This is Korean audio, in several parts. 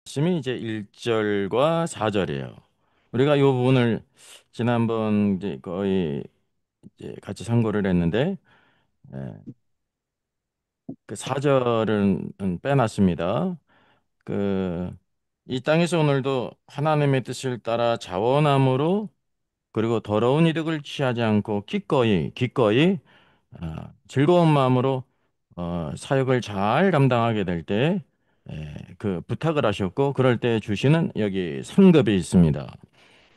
말씀이 이제 1절과 4절이에요. 우리가 이 부분을 지난번 이제 거의 이제 같이 상고를 했는데 예, 그 4절은 빼놨습니다. 그 이 땅에서 오늘도 하나님의 뜻을 따라 자원함으로 그리고 더러운 이득을 취하지 않고 기꺼이 즐거운 마음으로 사역을 잘 감당하게 될 때 그 부탁을 하셨고 그럴 때 주시는 여기 상급이 있습니다.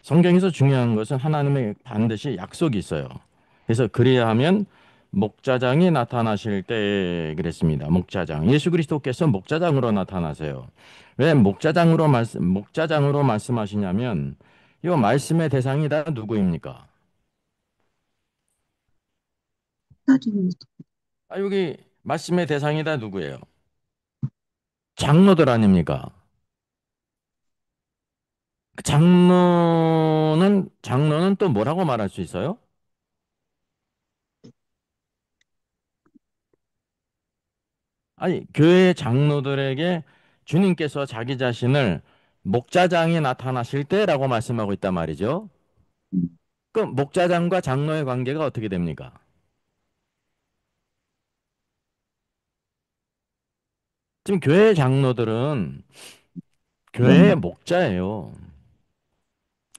성경에서 중요한 것은 하나님의 반드시 약속이 있어요. 그래서 그리하면 목자장이 나타나실 때 그랬습니다. 목자장. 예수 그리스도께서 목자장으로 나타나세요. 왜 목자장으로 말씀하시냐면 이 말씀의 대상이 다 누구입니까? 사진입니다. 여기 말씀의 대상이 다 누구예요? 장로들 아닙니까? 장로는 또 뭐라고 말할 수 있어요? 아니, 교회 장로들에게 주님께서 자기 자신을 목자장이 나타나실 때라고 말씀하고 있단 말이죠. 그럼 목자장과 장로의 관계가 어떻게 됩니까? 지금 교회 장로들은 교회의 네. 목자예요.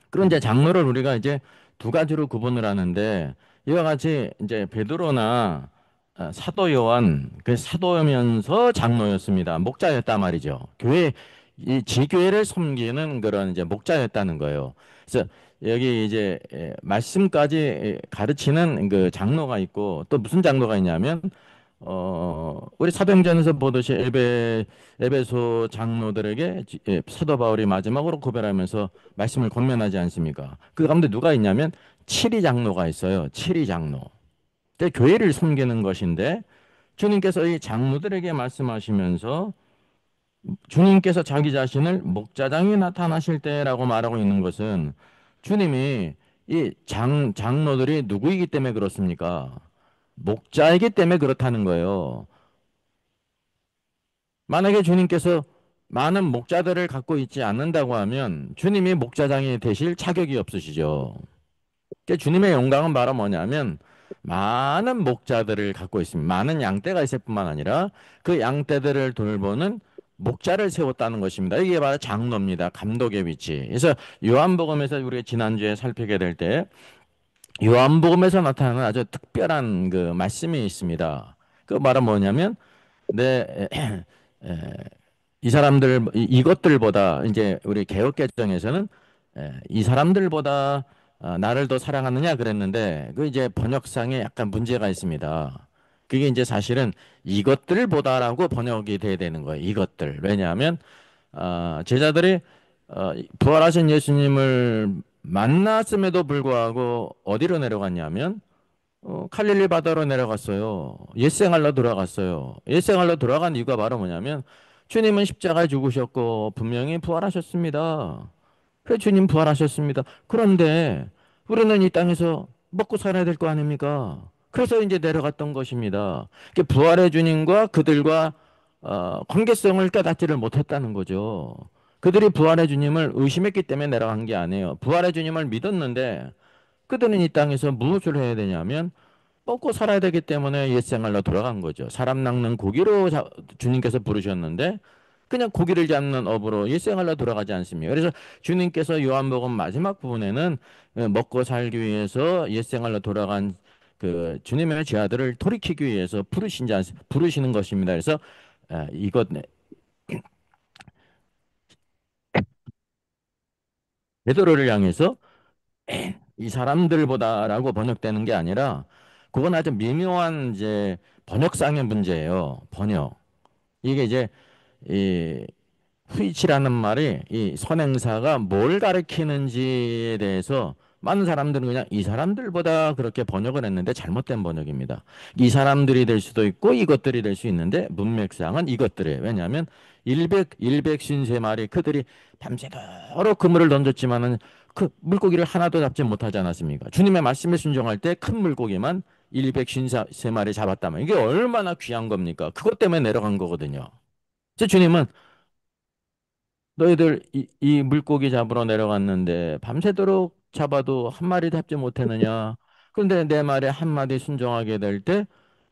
그런 이제 장로를 우리가 이제 두 가지로 구분을 하는데 이와 같이 이제 베드로나 사도 요한 그 사도면서 장로였습니다. 목자였단 말이죠. 이 지교회를 섬기는 그런 이제 목자였다는 거예요. 그래서 여기 이제 말씀까지 가르치는 그 장로가 있고 또 무슨 장로가 있냐면 우리 사도행전에서 보듯이 에베소 장로들에게 사도 바울이 마지막으로 고별하면서 말씀을 권면하지 않습니까? 그 가운데 누가 있냐면 칠위 장로가 있어요. 칠위 장로. 근데 교회를 섬기는 것인데 주님께서 이 장로들에게 말씀하시면서 주님께서 자기 자신을 목자장이 나타나실 때라고 말하고 있는 것은 주님이 이 장로들이 누구이기 때문에 그렇습니까? 목자이기 때문에 그렇다는 거예요. 만약에 주님께서 많은 목자들을 갖고 있지 않는다고 하면 주님이 목자장이 되실 자격이 없으시죠. 그러니까 주님의 영광은 바로 뭐냐면 많은 목자들을 갖고 있습니다. 많은 양떼가 있을 뿐만 아니라 그 양떼들을 돌보는 목자를 세웠다는 것입니다. 이게 바로 장로입니다. 감독의 위치. 그래서 요한복음에서 우리가 지난주에 살피게 될 때 요한복음에서 나타나는 아주 특별한 그 말씀이 있습니다. 그 말은 뭐냐면 내 이 사람들 이것들보다 이제 우리 개역 개정에서는 이 사람들보다 나를 더 사랑하느냐 그랬는데 그 이제 번역상에 약간 문제가 있습니다. 그게 이제 사실은 이것들보다라고 번역이 돼야 되는 거예요. 이것들. 왜냐하면 제자들이 부활하신 예수님을 만났음에도 불구하고 어디로 내려갔냐면 갈릴리 바다로 내려갔어요. 옛생활로 돌아갔어요. 옛생활로 돌아간 이유가 바로 뭐냐면 주님은 십자가에 죽으셨고 분명히 부활하셨습니다. 그래 주님 부활하셨습니다. 그런데 우리는 이 땅에서 먹고 살아야 될 거 아닙니까? 그래서 이제 내려갔던 것입니다. 부활의 주님과 그들과 관계성을 깨닫지를 못했다는 거죠. 그들이 부활의 주님을 의심했기 때문에 내려간 게 아니에요. 부활의 주님을 믿었는데 그들은 이 땅에서 무엇을 해야 되냐면 먹고 살아야 되기 때문에 옛생활로 돌아간 거죠. 사람 낚는 고기로 주님께서 부르셨는데 그냥 고기를 잡는 업으로 옛생활로 돌아가지 않습니까? 그래서 주님께서 요한복음 마지막 부분에는 먹고 살기 위해서 옛생활로 돌아간 그 주님의 제자들을 돌이키기 위해서 부르시는 것입니다. 그래서 이것 베드로를 향해서 이 사람들보다라고 번역되는 게 아니라 그건 아주 미묘한 이제 번역상의 문제예요. 번역. 이게 이제 이 후이치라는 말이 이 선행사가 뭘 가리키는지에 대해서 많은 사람들은 그냥 이 사람들보다 그렇게 번역을 했는데 잘못된 번역입니다. 이 사람들이 될 수도 있고 이것들이 될 수 있는데 문맥상은 이것들이에요. 왜냐하면 일백쉰세 마리 그들이 밤새도록 그물을 던졌지만은 그 물고기를 하나도 잡지 못하지 않았습니까? 주님의 말씀에 순종할 때 큰 물고기만 일백쉰세 마리 잡았다면 이게 얼마나 귀한 겁니까? 그것 때문에 내려간 거거든요. 그래서 주님은 너희들 이 물고기 잡으러 내려갔는데 밤새도록 잡아도 한 마리 잡지 못했느냐? 그런데 내 말에 한마디 순종하게 될 때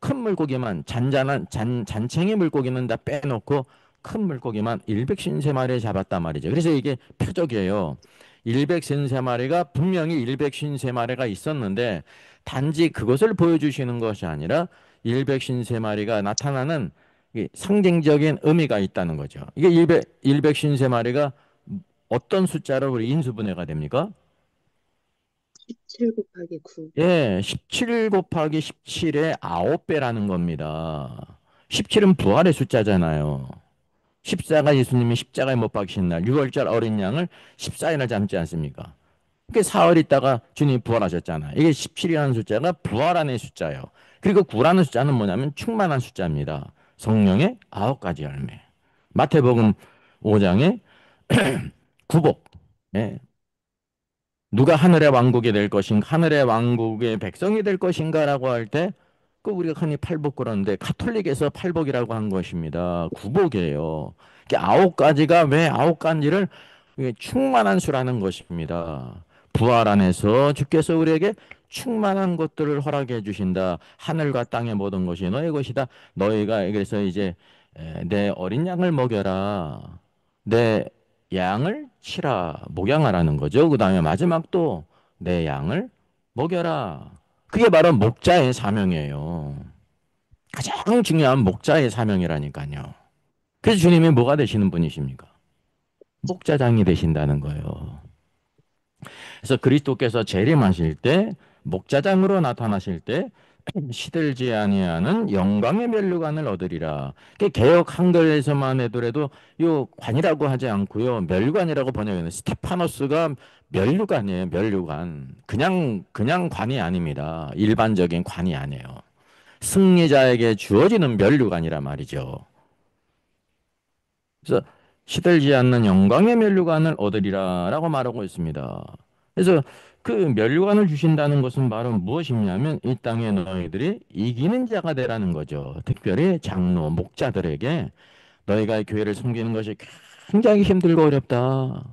큰 물고기만 잔챙이 물고기는 다 빼놓고 큰 물고기만 153마리 잡았단 말이죠. 그래서 이게 표적이에요. 153마리가 분명히 153마리가 있었는데 단지 그것을 보여주시는 것이 아니라 153마리가 나타나는 이 상징적인 의미가 있다는 거죠. 이게 153마리가 어떤 숫자로 우리 인수분해가 됩니까? 17 곱하기 9. 예, 17 곱하기 17의 9배라는 겁니다. 17은 부활의 숫자잖아요. 십자가 예수님이 십자가에 못 박히신 날 6월절 어린 양을 14일을 잡지 않습니까? 그게 사흘 있다가 주님이 부활하셨잖아요. 이게 17이라는 숫자가 부활한의 숫자예요. 그리고 9라는 숫자는 뭐냐면 충만한 숫자입니다. 성령의 9가지 열매. 마태복음 5장에 구복. 예. 누가 하늘의 왕국이 될 것인가, 하늘의 왕국의 백성이 될 것인가라고 할 때, 그 우리가 흔히 팔복 그러는데 가톨릭에서 팔복이라고 한 것입니다. 구복이에요. 이게 9가지가 왜 9가지를 충만한 수라는 것입니다. 부활 안에서 주께서 우리에게 충만한 것들을 허락해 주신다. 하늘과 땅의 모든 것이 너의 것이다. 너희가 그래서 이제 내 어린 양을 먹여라. 내 양을 치라. 목양하라는 거죠. 그 다음에 마지막 또 내 양을 먹여라. 그게 바로 목자의 사명이에요. 가장 중요한 목자의 사명이라니까요. 그래서 주님이 뭐가 되시는 분이십니까? 목자장이 되신다는 거예요. 그래서 그리스도께서 재림하실 때 목자장으로 나타나실 때 시들지 아니하는 영광의 면류관을 얻으리라. 개역 한글에서만 해도라도 요 관이라고 하지 않고요. 면류관이라고 번역해요. 스테파노스가 면류관이에요. 면류관. 그냥 관이 아닙니다. 일반적인 관이 아니에요. 승리자에게 주어지는 면류관이란 말이죠. 그래서 시들지 않는 영광의 면류관을 얻으리라라고 말하고 있습니다. 그래서 그 면류관을 주신다는 것은 바로 무엇이냐면 이 땅에 너희들이 이기는 자가 되라는 거죠. 특별히 장로, 목자들에게 너희가 교회를 섬기는 것이 굉장히 힘들고 어렵다.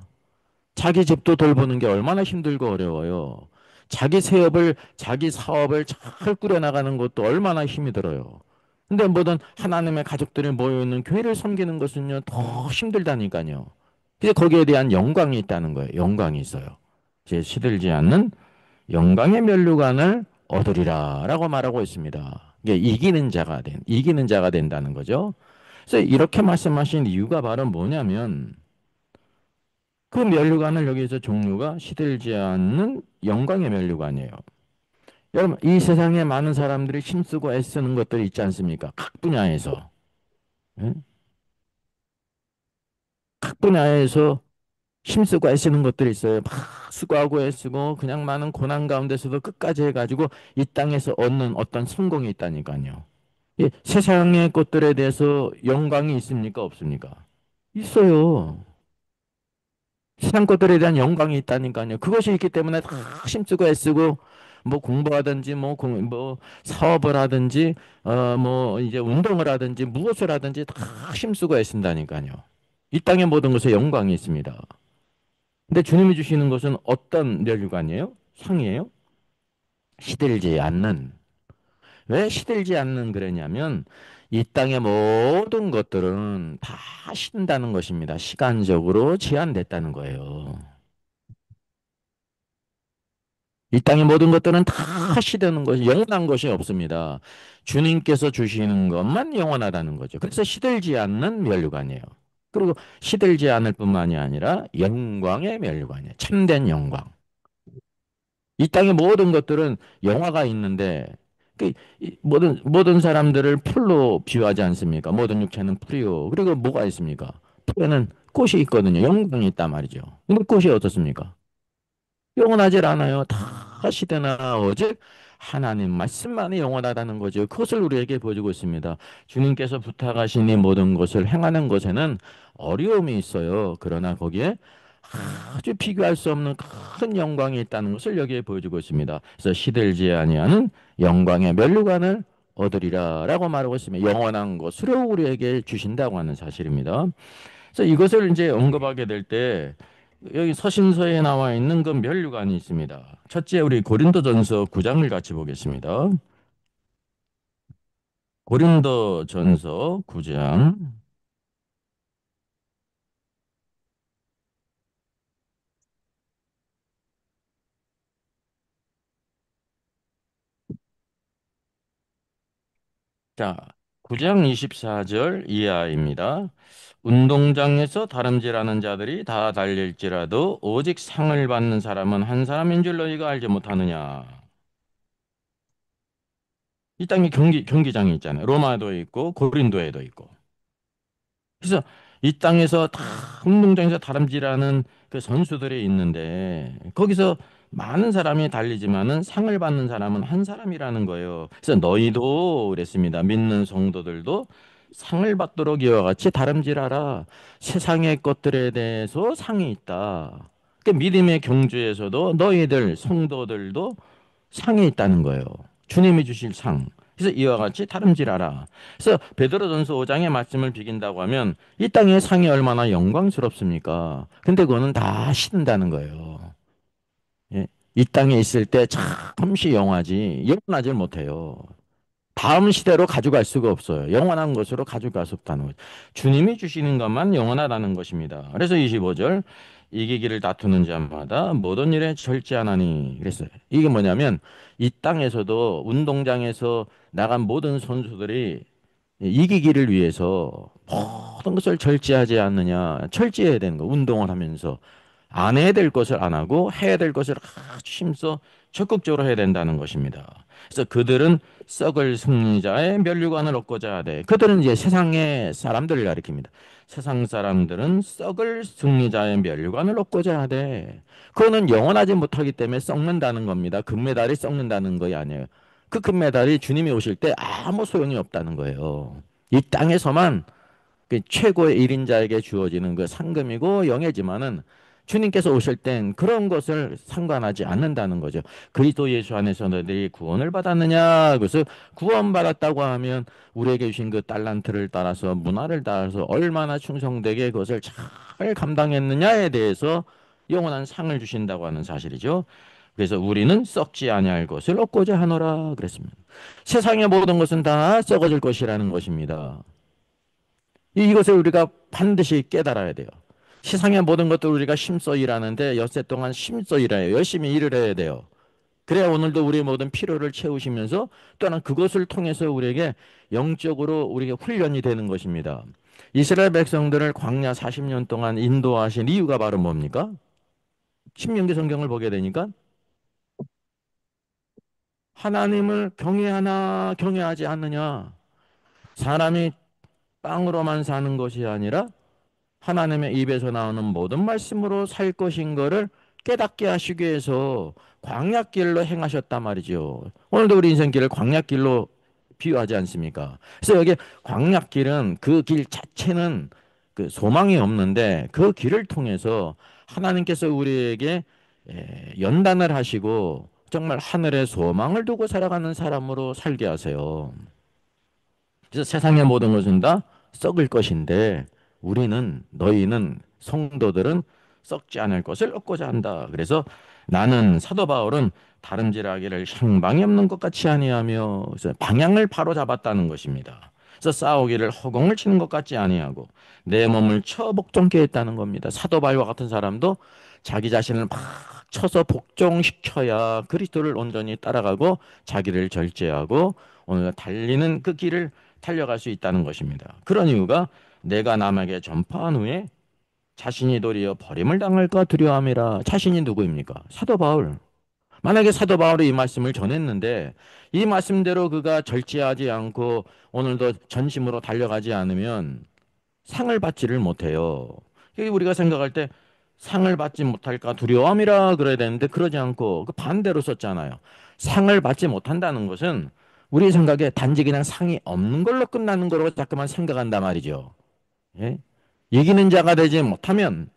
자기 집도 돌보는 게 얼마나 힘들고 어려워요. 자기 사업을 잘 꾸려나가는 것도 얼마나 힘이 들어요. 근데 뭐든 하나님의 가족들이 모여있는 교회를 섬기는 것은요, 더 힘들다니까요. 그래서 거기에 대한 영광이 있다는 거예요. 영광이 있어요. 이제 시들지 않는 영광의 면류관을 얻으리라 라고 말하고 있습니다. 이게 이기는 자가 된다는 거죠. 그래서 이렇게 말씀하신 이유가 바로 뭐냐면 그 면류관을 여기서 종류가 시들지 않는 영광의 면류관이에요. 여러분, 이 세상에 많은 사람들이 힘쓰고 애쓰는 것들이 있지 않습니까? 각 분야에서. 예? 각 분야에서 힘쓰고 애쓰는 것들이 있어요. 막 수고하고 애쓰고 그냥 많은 고난 가운데서도 끝까지 해가지고 이 땅에서 얻는 어떤 성공이 있다니까요. 예, 세상의 것들에 대해서 영광이 있습니까? 없습니까? 있어요. 세상 것들에 대한 영광이 있다니까요. 그것이 있기 때문에 다 힘쓰고 애쓰고 뭐 공부하든지 뭐 사업을 하든지 뭐 이제 운동을 하든지 무엇을 하든지 다 힘쓰고 애쓴다니까요. 이 땅의 모든 것에 영광이 있습니다. 근데 주님이 주시는 것은 어떤 멸류관이에요? 상이에요? 시들지 않는. 왜 시들지 않는 그러냐면 이 땅의 모든 것들은 다 신다는 것입니다. 시간적으로 제한됐다는 거예요. 이 땅의 모든 것들은 다 시되는 것이 영원한 것이 없습니다. 주님께서 주시는 것만 영원하다는 거죠. 그래서 시들지 않는 면류관이에요. 그리고 시들지 않을 뿐만이 아니라 영광의 면류관이에요. 참된 영광. 이 땅의 모든 것들은 영화가 있는데 모든 사람들을 풀로 비유하지 않습니까? 모든 육체는 풀이요. 그리고 뭐가 있습니까? 풀에는 꽃이 있거든요. 영광이 있단 말이죠. 근데 꽃이 어떻습니까? 영원하질 않아요. 다 시대나 오직 하나님 말씀만이 영원하다는 거죠. 그것을 우리에게 보여주고 있습니다. 주님께서 부탁하신 이 모든 것을 행하는 것에는 어려움이 있어요. 그러나 거기에 아주 비교할 수 없는 큰 영광이 있다는 것을 여기에 보여주고 있습니다. 그래서 시들지 아니하는 영광의 면류관을 얻으리라라고 말하고 있습니다. 영원한 것으로 우리에게 주신다고 하는 사실입니다. 그래서 이것을 이제 언급하게 될 때 여기 서신서에 나와 있는 그 면류관이 있습니다. 첫째, 우리 고린도전서 9장을 같이 보겠습니다. 고린도전서 9장. 자, 9장 24절 이하입니다. 운동장에서 다름질하는 자들이 다 달릴지라도 오직 상을 받는 사람은 한 사람인 줄 너희가 알지 못하느냐. 이 땅에 경기장이 있잖아요. 로마도 있고 고린도에도 있고. 그래서 이 땅에서 다 운동장에서 다름질하는 그 선수들이 있는데 거기서 많은 사람이 달리지만은 상을 받는 사람은 한 사람이라는 거예요. 그래서 너희도 그랬습니다. 믿는 성도들도 상을 받도록 이와 같이 다름질하라. 세상의 것들에 대해서 상이 있다. 그 믿음의 경주에서도 너희들 성도들도 상이 있다는 거예요. 주님이 주실 상. 그래서 이와 같이 다름질하라. 그래서 베드로전서 5장의 말씀을 비긴다고 하면 이 땅의 상이 얼마나 영광스럽습니까? 근데 그거는 다 식는다는 거예요. 예? 이 땅에 있을 때 잠시 영화지 영원하지 못해요. 다음 시대로 가져갈 수가 없어요. 영원한 것으로 가져갈 수 없다는 거죠. 주님이 주시는 것만 영원하다는 것입니다. 그래서 25절 이기기를 다투는 자마다 모든 일에 절제하나니 그랬어요. 이게 뭐냐면 이 땅에서도 운동장에서 나간 모든 선수들이 이기기를 위해서 모든 것을 절제하지 않느냐. 절제해야 되는 거. 운동을 하면서 안 해야 될 것을 안 하고 해야 될 것을 아주 힘써 적극적으로 해야 된다는 것입니다. 그래서 그들은 썩을 승리자의 면류관을 얻고자 하되 그들은 이제 세상의 사람들을 가리킵니다. 세상 사람들은 썩을 승리자의 면류관을 얻고자 하되 그거는 영원하지 못하기 때문에 썩는다는 겁니다. 금메달이 썩는다는 것이 아니에요. 그 금메달이 주님이 오실 때 아무 소용이 없다는 거예요. 이 땅에서만 그 최고의 일인자에게 주어지는 그 상금이고 영예지만은 주님께서 오실 땐 그런 것을 상관하지 않는다는 거죠. 그리스도 예수 안에서 너희들이 구원을 받았느냐? 그래서 구원받았다고 하면 우리에게 주신 그 달란트를 따라서 문화를 따라서 얼마나 충성되게 그것을 잘 감당했느냐에 대해서 영원한 상을 주신다고 하는 사실이죠. 그래서 우리는 썩지 아니할 것을 얻고자 하노라 그랬습니다. 세상의 모든 것은 다 썩어질 것이라는 것입니다. 이것을 우리가 반드시 깨달아야 돼요. 세상의 모든 것들 우리가 힘써 일하는데 엿새 동안 힘써 일해요. 열심히 일을 해야 돼요. 그래야 오늘도 우리의 모든 필요를 채우시면서 또한 그것을 통해서 우리에게 영적으로 우리에게 훈련이 되는 것입니다. 이스라엘 백성들을 광야 40년 동안 인도하신 이유가 바로 뭡니까? 신명기 성경을 보게 되니까 하나님을 경외하나 경외하지 않느냐. 사람이 빵으로만 사는 것이 아니라 하나님의 입에서 나오는 모든 말씀으로 살 것인 거를 깨닫게 하시기 위해서 광야길로 행하셨단 말이죠. 오늘도 우리 인생길을 광야길로 비유하지 않습니까? 그래서 여기 광야길은 그 길 자체는 그 소망이 없는데 그 길을 통해서 하나님께서 우리에게 연단을 하시고 정말 하늘에 소망을 두고 살아가는 사람으로 살게 하세요. 그래서 세상의 모든 것은 다 썩을 것인데 우리는 너희는 성도들은 썩지 않을 것을 얻고자 한다. 그래서 나는 사도 바울은 다름질하기를 향방이 없는 것 같이 아니하며 그래서 방향을 바로 잡았다는 것입니다. 그래서 싸우기를 허공을 치는 것 같지 아니하고 내 몸을 쳐 복종케 했다는 겁니다. 사도 바울과 같은 사람도 자기 자신을 막 쳐서 복종시켜야 그리스도를 온전히 따라가고 자기를 절제하고 오늘 달리는 그 길을 달려갈 수 있다는 것입니다. 그런 이유가 내가 남에게 전파한 후에 자신이 도리어 버림을 당할까 두려움이라. 자신이 누구입니까? 사도 바울. 만약에 사도 바울이 이 말씀을 전했는데 이 말씀대로 그가 절제하지 않고 오늘도 전심으로 달려가지 않으면 상을 받지를 못해요. 여기 우리가 생각할 때 상을 받지 못할까 두려움이라 그래야 되는데 그러지 않고 그 반대로 썼잖아요. 상을 받지 못한다는 것은 우리 생각에 단지 그냥 상이 없는 걸로 끝나는 거라고 자꾸만 생각한단 말이죠. 예? 이기는 자가 되지 못하면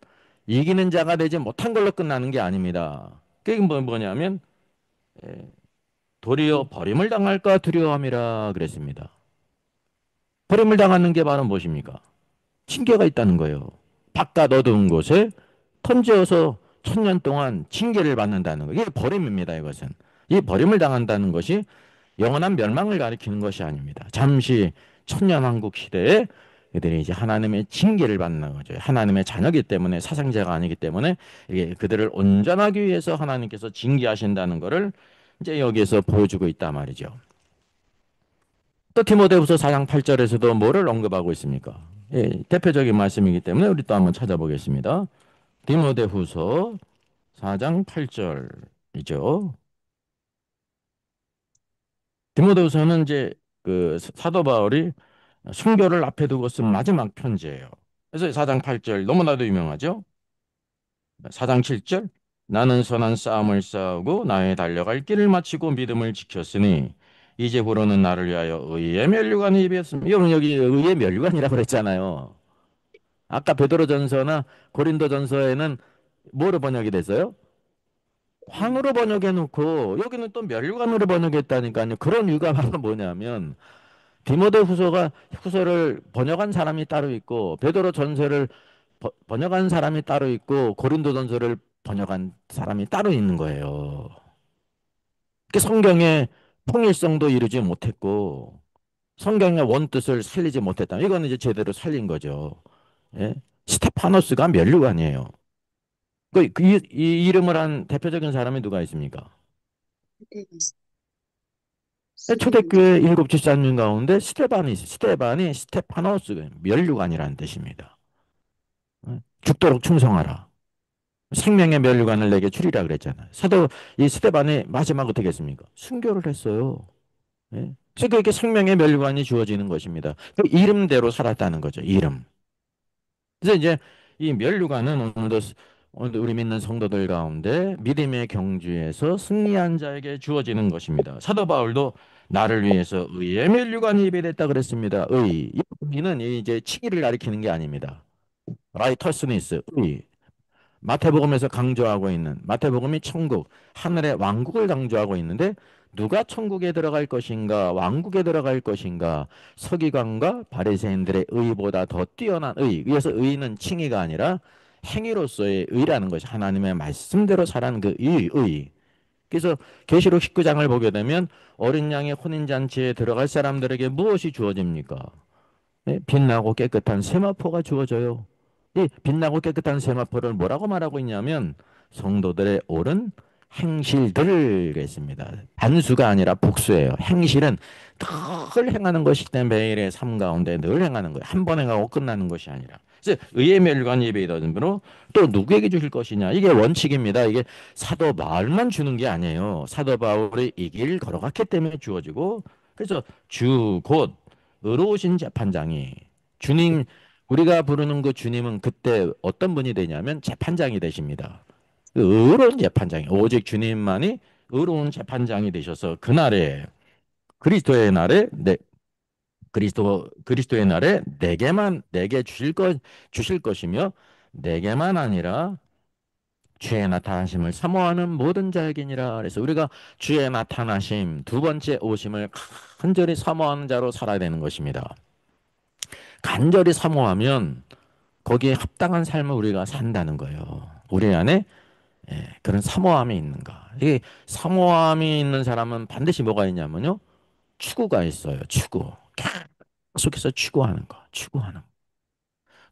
이기는 자가 되지 못한 걸로 끝나는 게 아닙니다. 그게 뭐냐면 도리어 버림을 당할까 두려움이라 그랬습니다. 버림을 당하는 게 바로 무엇입니까? 징계가 있다는 거예요. 바깥 어두운 곳에 던져서 천년 동안 징계를 받는다는 거. 이게 버림입니다, 이것은. 이 버림을 당한다는 것이 영원한 멸망을 가리키는 것이 아닙니다. 잠시 천년왕국 시대에 그들이 이제 하나님의 징계를 받는 거죠. 하나님의 자녀이기 때문에 사상자가 아니기 때문에 이게 그들을 온전하기 위해서 하나님께서 징계하신다는 것을 이제 여기에서 보여주고 있단 말이죠. 또 디모데후서 4장 8절에서도 뭐를 언급하고 있습니까? 예, 대표적인 말씀이기 때문에 우리 또 한번 찾아보겠습니다. 디모데후서 4장 8절이죠. 디모데후서는 이제 그 사도 바울이 순교를 앞에 두고 쓴 마지막 편지예요. 그래서 4장 8절 너무나도 유명하죠. 4장 7절 나는 선한 싸움을 싸우고 나의 달려갈 길을 마치고 믿음을 지켰으니 이제부로는 나를 위하여 의의 면류관이 입혔습니다. 여러분 여기 의의 면류관이라고 그랬잖아요. 아까 베드로전서나 고린도전서에는 뭐로 번역이 됐어요? 황으로 번역해 놓고 여기는 또 면류관으로 번역했다니까요. 그런 이유가 바로 뭐냐면 디모데 후서를 번역한 사람이 따로 있고 베드로 전서를 번역한 사람이 따로 있고 고린도 전서를 번역한 사람이 따로 있는 거예요. 그 성경의 통일성도 이루지 못했고 성경의 원뜻을 살리지 못했다. 이거는 이제 제대로 살린 거죠. 예? 스테파노스가 면류관이에요. 이 이름을 한 대표적인 사람이 누가 있습니까? 초대교회 일곱 집사님 가운데 스테반이 있어요. 스테파노스 면류관이라는 뜻입니다. 죽도록 충성하라. 생명의 면류관을 내게 주리라 그랬잖아요. 사도 이 스테반이 마지막 어떻게 했습니까? 순교를 했어요. 예? 그래서 그렇게 생명의 면류관이 주어지는 것입니다. 그 이름대로 살았다는 거죠. 이름. 그래서 이제 이 면류관은 오늘도 우리 믿는 성도들 가운데 믿음의 경주에서 승리한 자에게 주어지는 것입니다. 사도 바울도 나를 위해서 의의 면류관이 예배됐다 그랬습니다. 의는 이제 치기를 가리키는 게 아닙니다. 라이터스니스, 의. 마태복음에서 강조하고 있는 마태복음이 천국, 하늘의 왕국을 강조하고 있는데 누가 천국에 들어갈 것인가, 왕국에 들어갈 것인가, 서기관과 바리새인들의 의보다 더 뛰어난 의. 그래서 의는 칭의가 아니라 행위로서의 의라는 것이 하나님의 말씀대로 살아는 그 의. 그래서 계시록 19장을 보게 되면 어린 양의 혼인잔치에 들어갈 사람들에게 무엇이 주어집니까? 네, 빛나고 깨끗한 세마포가 주어져요. 이 빛나고 깨끗한 세마포를 뭐라고 말하고 있냐면 성도들의 옳은 행실들을 했습니다. 단수가 아니라 복수예요. 행실은 늘 행하는 것이기 때문에 매일의 삶 가운데 늘 행하는 거예요. 한 번 행하고 끝나는 것이 아니라. 그래서 의의 멸관 예배이더니로 또 누구에게 주실 것이냐. 이게 원칙입니다. 이게 사도 바울만 주는 게 아니에요. 사도 바울이 이 길 걸어갔기 때문에 주어지고 그래서 주 곧 의로우신 재판장이 주님 우리가 부르는 그 주님은 그때 어떤 분이 되냐면 재판장이 되십니다. 그 의로운 재판장이 오직 주님만이 의로운 재판장이 되셔서 그날에 그리스도의 날에 그리스도의 날에 내게 주실 것이며 내게만 아니라 주의 나타나심을 사모하는 모든 자에게니라. 그래서 우리가 주의 나타나심 두 번째 오심을 간절히 사모하는 자로 살아야 되는 것입니다. 간절히 사모하면 거기에 합당한 삶을 우리가 산다는 거예요. 우리 안에 그런 사모함이 있는가. 이게 사모함이 있는 사람은 반드시 뭐가 있냐면요. 추구가 있어요. 추구. 계속해서 추구하는 거. 추구하는 거.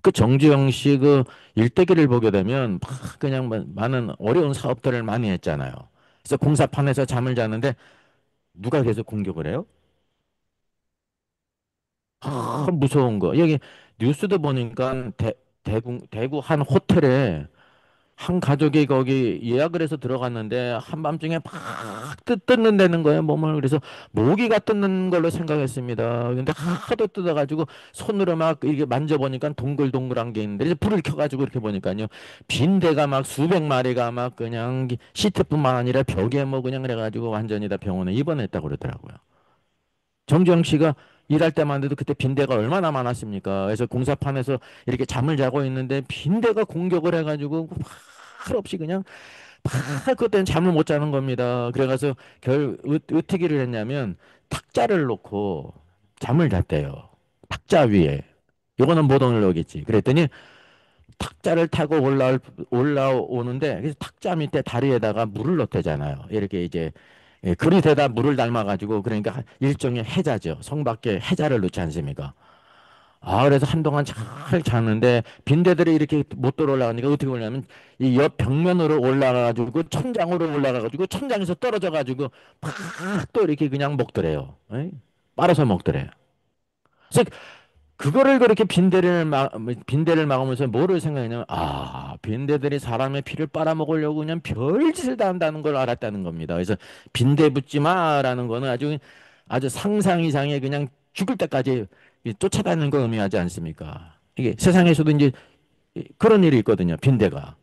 그 정주영 씨 그 일대기를 보게 되면 막 그냥 많은 어려운 사업들을 많이 했잖아요. 그래서 공사판에서 잠을 자는데 누가 계속 공격을 해요? 무서운 거. 여기 뉴스도 보니까 대구 한 호텔에 한 가족이 거기 예약을 해서 들어갔는데 한밤중에 막 뜯는다는 거예요, 몸을. 그래서 모기가 뜯는 걸로 생각했습니다. 근데 하도 뜯어가지고 손으로 막 이렇게 만져보니까 동글동글한 게 있는데 이제 불을 켜가지고 이렇게 보니까요. 빈대가 막 수백 마리가 막 그냥 시트뿐만 아니라 벽에 뭐 그냥 그래가지고 완전히 다 병원에 입원했다고 그러더라고요. 정주영 씨가 일할 때만 해도 그때 빈대가 얼마나 많았습니까? 그래서 공사판에서 이렇게 잠을 자고 있는데 빈대가 공격을 해가지고 할 없이 그냥 그때는 잠을 못 자는 겁니다. 그래가서 어떻게 를 했냐면 탁자를 놓고 잠을 잤대요. 탁자 위에. 요거는 못 오늘로겠지. 그랬더니 탁자를 타고 올라오는데 그래서 탁자 밑에 다리에다가 물을 넣대잖아요. 이렇게 이제 그릇에다 물을 담아가지고 그러니까 일종의 해자죠. 성 밖에 해자를 넣지 않습니까? 아, 그래서 한동안 잘 잤는데 빈대들이 이렇게 못 들어올라가니까 어떻게 올냐면 이 옆 벽면으로 올라가가지고 천장으로 올라가가지고 천장에서 떨어져가지고 팍 또 이렇게 그냥 먹더래요. 에? 빨아서 먹더래요. 그래서 그거를 그렇게 빈대를 막으면서 뭐를 생각했냐면 아, 빈대들이 사람의 피를 빨아먹으려고 그냥 별짓을 다 한다는 걸 알았다는 겁니다. 그래서 빈대 붙지 마라는 거는 아주 상상 이상의 그냥 죽을 때까지 쫓아다니는 걸 의미하지 않습니까? 이게 세상에서도 이제 그런 일이 있거든요. 빈대가.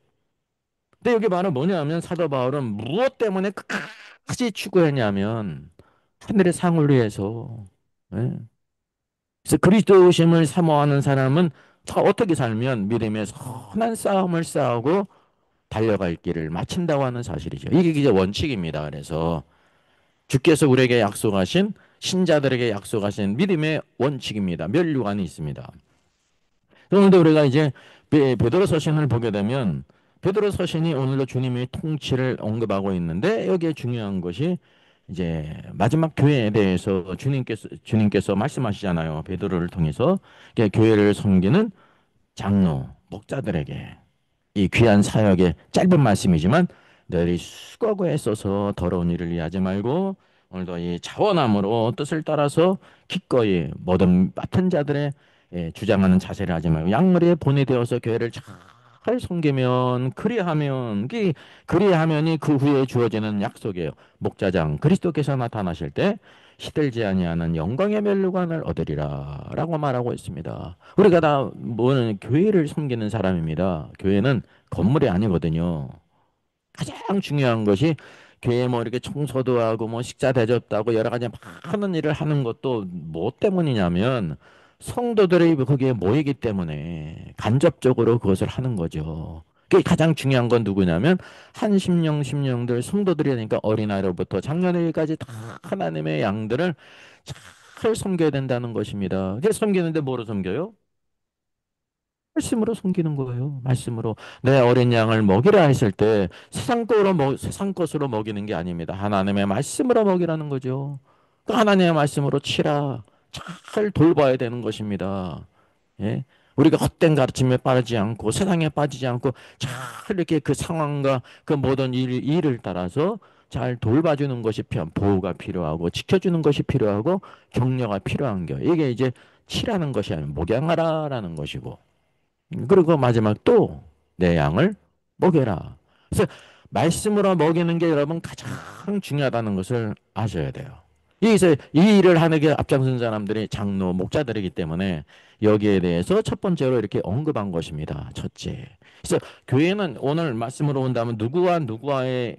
근데 여기 말은 뭐냐면 사도 바울은 무엇 때문에 끝까지 추구했냐면 하늘의 상을 위해서. 예. 그래서 그리스도심을 사모하는 사람은 어떻게 살면 믿음의 선한 싸움을 싸우고 달려갈 길을 마친다고 하는 사실이죠. 이게 이제 원칙입니다. 그래서 주께서 우리에게 약속하신 신자들에게 약속하신 믿음의 원칙입니다. 면류관이 있습니다. 그런데 우리가 이제 베드로 서신을 보게 되면 베드로 서신이 오늘도 주님의 통치를 언급하고 있는데 여기에 중요한 것이 이제 마지막 교회에 대해서 주님께서 말씀하시잖아요. 베드로를 통해서 교회를 섬기는 장로, 목자들에게 이 귀한 사역의 짧은 말씀이지만 너희 수고하고 애써서 더러운 일을 위하지 말고 오늘도 이 자원함으로 뜻을 따라서 기꺼이 모든 맡은 자들의 주장하는 자세를 하지 말고 양머리에 본이 되어서 교회를 잘 섬기면 그리하면이 그 후에 주어지는 약속이에요. 목자장 그리스도께서 나타나실 때 시들지 아니하는 영광의 멸류관을 얻으리라라고 말하고 있습니다. 우리가 다 뭐는 교회를 섬기는 사람입니다. 교회는 건물이 아니거든요. 가장 중요한 것이 교회 뭐 이렇게 청소도 하고 뭐 식사 대접도 하고 여러 가지 많은 일을 하는 것도 뭐 때문이냐면 성도들이 거기에 모이기 때문에 간접적으로 그것을 하는 거죠. 그게 가장 중요한 건 누구냐면 한 심령들 성도들이니까 어린아이로부터 장년일까지 다 하나님의 양들을 잘 섬겨야 된다는 것입니다. 그래서 섬기는데 뭐로 섬겨요? 말씀으로 섬기는 거예요. 말씀으로 내 어린 양을 먹이라 했을 때 세상 것으로 먹이는 게 아닙니다. 하나님의 말씀으로 먹이라는 거죠. 그 하나님의 말씀으로 치라. 잘 돌봐야 되는 것입니다. 예? 우리가 헛된 가르침에 빠지지 않고 세상에 빠지지 않고 잘 이렇게 그 상황과 그 모든 일을 따라서 잘 돌봐주는 것이 보호가 필요하고 지켜주는 것이 필요하고 격려가 필요한 거. 이게 이제 치라는 것이 아니라 목양하라라는 것이고. 그리고 마지막 또 내 양을 먹여라. 그래서 말씀으로 먹이는 게 여러분 가장 중요하다는 것을 아셔야 돼요. 여기서 이 일을 하는 게 앞장선 사람들이 장로, 목자들이기 때문에 여기에 대해서 첫 번째로 이렇게 언급한 것입니다. 첫째. 그래서 교회는 오늘 말씀으로 온다면 누구와의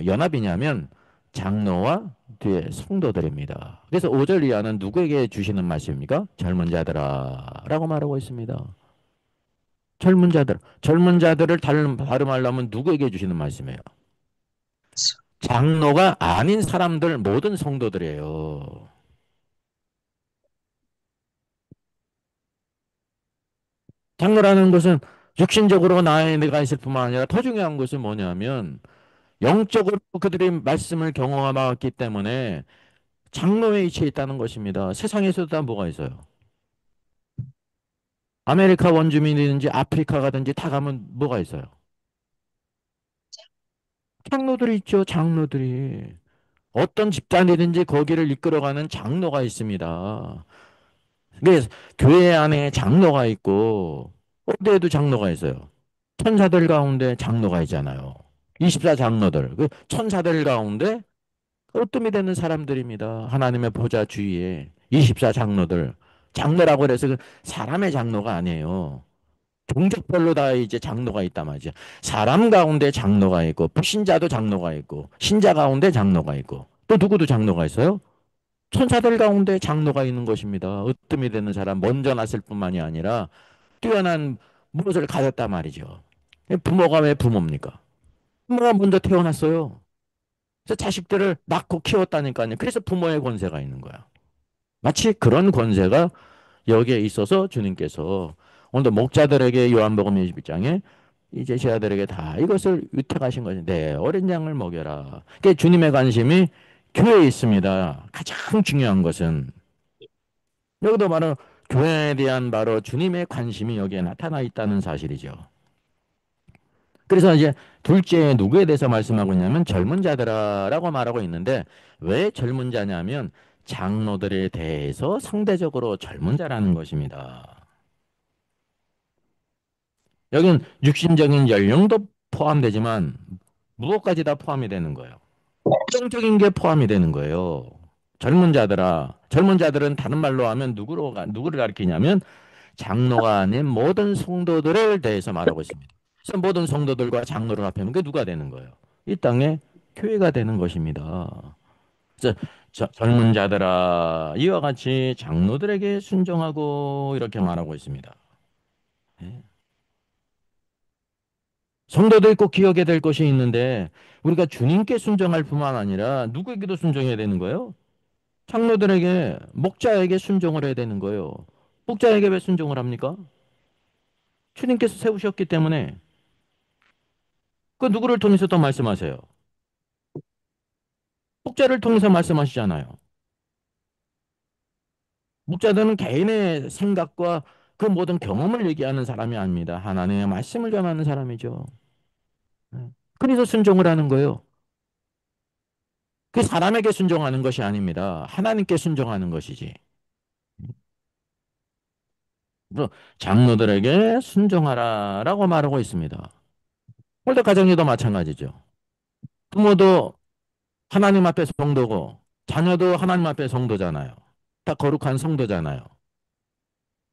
연합이냐면 장로와 뒤에 성도들입니다. 그래서 5절 이하는 누구에게 주시는 말씀입니까? 젊은 자들아 라고 말하고 있습니다. 젊은 자들을 발음하려면 누구에게 주시는 말씀이에요? 장로가 아닌 사람들, 모든 성도들이에요. 장로라는 것은 육신적으로 내가 있을 뿐만 아니라 더 중요한 것은 뭐냐면 영적으로 그들이 말씀을 경험해봤기 때문에 장로에 위치해 있다는 것입니다. 세상에서도 다 뭐가 있어요? 아메리카 원주민이든지 아프리카 가든지 다 가면 뭐가 있어요? 장로들이 있죠, 장로들이. 어떤 집단이든지 거기를 이끌어가는 장로가 있습니다. 그래서 교회 안에 장로가 있고 어디에도 장로가 있어요. 천사들 가운데 장로가 있잖아요. 24 장로들. 그 천사들 가운데 으뜸이 되는 사람들입니다. 하나님의 보좌 주위에 24 장로들. 장로라고 해서 그 사람의 장로가 아니에요. 종족별로 다 이제 장로가 있단 말이죠. 사람 가운데 장로가 있고 불신자도 장로가 있고 신자 가운데 장로가 있고 또 누구도 장로가 있어요? 천사들 가운데 장로가 있는 것입니다. 으뜸이 되는 사람, 먼저 났을 뿐만이 아니라 뛰어난 무엇을 가졌단 말이죠. 부모가 왜 부모입니까? 부모가 먼저 태어났어요. 그래서 자식들을 낳고 키웠다니까요. 그래서 부모의 권세가 있는 거야. 마치 그런 권세가 여기에 있어서 주님께서 오늘도 목자들에게 요한복음 21장에 이 제자들에게 다 이것을 위탁하신 거죠. 네, 어린 양을 먹여라. 그게 주님의 관심이 교회에 있습니다. 가장 중요한 것은 여기도 바로 교회에 대한 바로 주님의 관심이 여기에 나타나 있다는 사실이죠. 그래서 이제 둘째 누구에 대해서 말씀하고 있냐면 젊은 자들아라고 말하고 있는데 왜 젊은 자냐면 장로들에 대해서 상대적으로 젊은 자라는 것입니다. 여긴 육신적인 연령도 포함되지만 무엇까지 다 포함이 되는 거예요. 성적인 게 포함이 되는 거예요. 젊은 자들아. 젊은 자들은 다른 말로 하면 누구를 가리키냐면 장로가 아닌 모든 성도들을 대해서 말하고 있습니다. 그래서 모든 성도들과 장로를 합하면 그게 누가 되는 거예요? 이 땅에 교회가 되는 것입니다. 그래서 젊은 자들아 이와 같이 장로들에게 순종하고 이렇게 말하고 있습니다. 예. 성도들 꼭 기억해야 될 것이 있는데 우리가 주님께 순종할 뿐만 아니라 누구에게도 순종해야 되는 거예요? 장로들에게 목자에게 순종을 해야 되는 거예요. 목자에게 왜 순종을 합니까? 주님께서 세우셨기 때문에 그 누구를 통해서 또 말씀하세요? 목자를 통해서 말씀하시잖아요. 목자들은 개인의 생각과 그 모든 경험을 얘기하는 사람이 아닙니다. 하나님의 말씀을 전하는 사람이죠. 네. 그래서 순종을 하는 거예요. 그 사람에게 순종하는 것이 아닙니다. 하나님께 순종하는 것이지. 그래서 장로들에게 순종하라라고 말하고 있습니다. 오늘도 가정에도 마찬가지죠. 부모도 하나님 앞에 성도고 자녀도 하나님 앞에 성도잖아요. 다 거룩한 성도잖아요.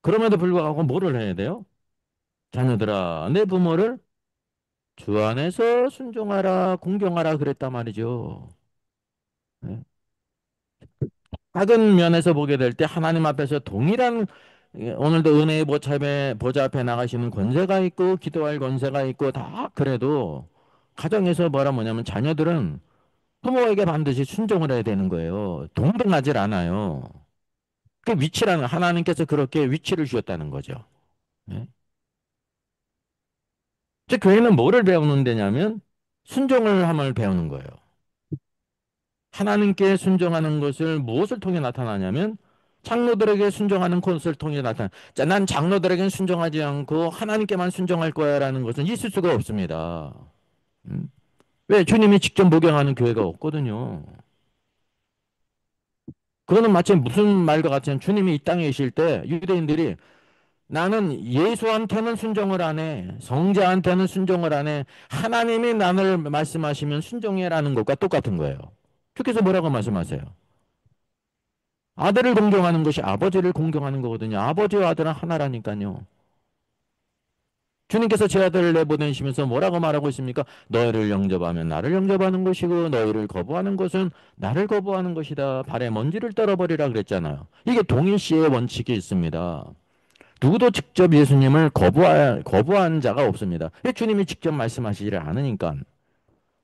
그럼에도 불구하고 뭐를 해야 돼요? 자녀들아, 내 부모를 주 안에서 순종하라, 공경하라 그랬단 말이죠. 네. 작은 면에서 보게 될 때 하나님 앞에서 동일한 오늘도 은혜의 보좌 앞에 나가시는 권세가 있고 기도할 권세가 있고 다 그래도 가정에서 뭐냐면 자녀들은 부모에게 반드시 순종을 해야 되는 거예요. 동등하질 않아요. 그 위치라는 하나님께서 그렇게 위치를 주셨다는 거죠. 네. 즉 교회는 뭐를 배우는 데냐면 순종을 함을 배우는 거예요. 하나님께 순종하는 것을 무엇을 통해 나타나냐면 장로들에게 순종하는 것을 통해 나타나. 자, 난 장로들에게는 순종하지 않고 하나님께만 순종할 거야라는 것은 있을 수가 없습니다. 음? 왜? 주님이 직접 목용하는 교회가 없거든요. 그거는 마치 무슨 말과 같으면 주님이 이 땅에 계실 때 유대인들이 나는 예수한테는 순종을 안 해. 성자한테는 순종을 안 해. 하나님이 나를 말씀하시면 순종해라는 것과 똑같은 거예요. 주께서 뭐라고 말씀하세요? 아들을 공경하는 것이 아버지를 공경하는 거거든요. 아버지와 아들은 하나라니까요. 주님께서 제 아들을 내보내시면서 뭐라고 말하고 있습니까? 너희를 영접하면 나를 영접하는 것이고 너희를 거부하는 것은 나를 거부하는 것이다. 발에 먼지를 떨어버리라 그랬잖아요. 이게 동일시의 원칙이 있습니다. 누구도 직접 예수님을 거부한 자가 없습니다. 주님이 직접 말씀하시지를 않으니까.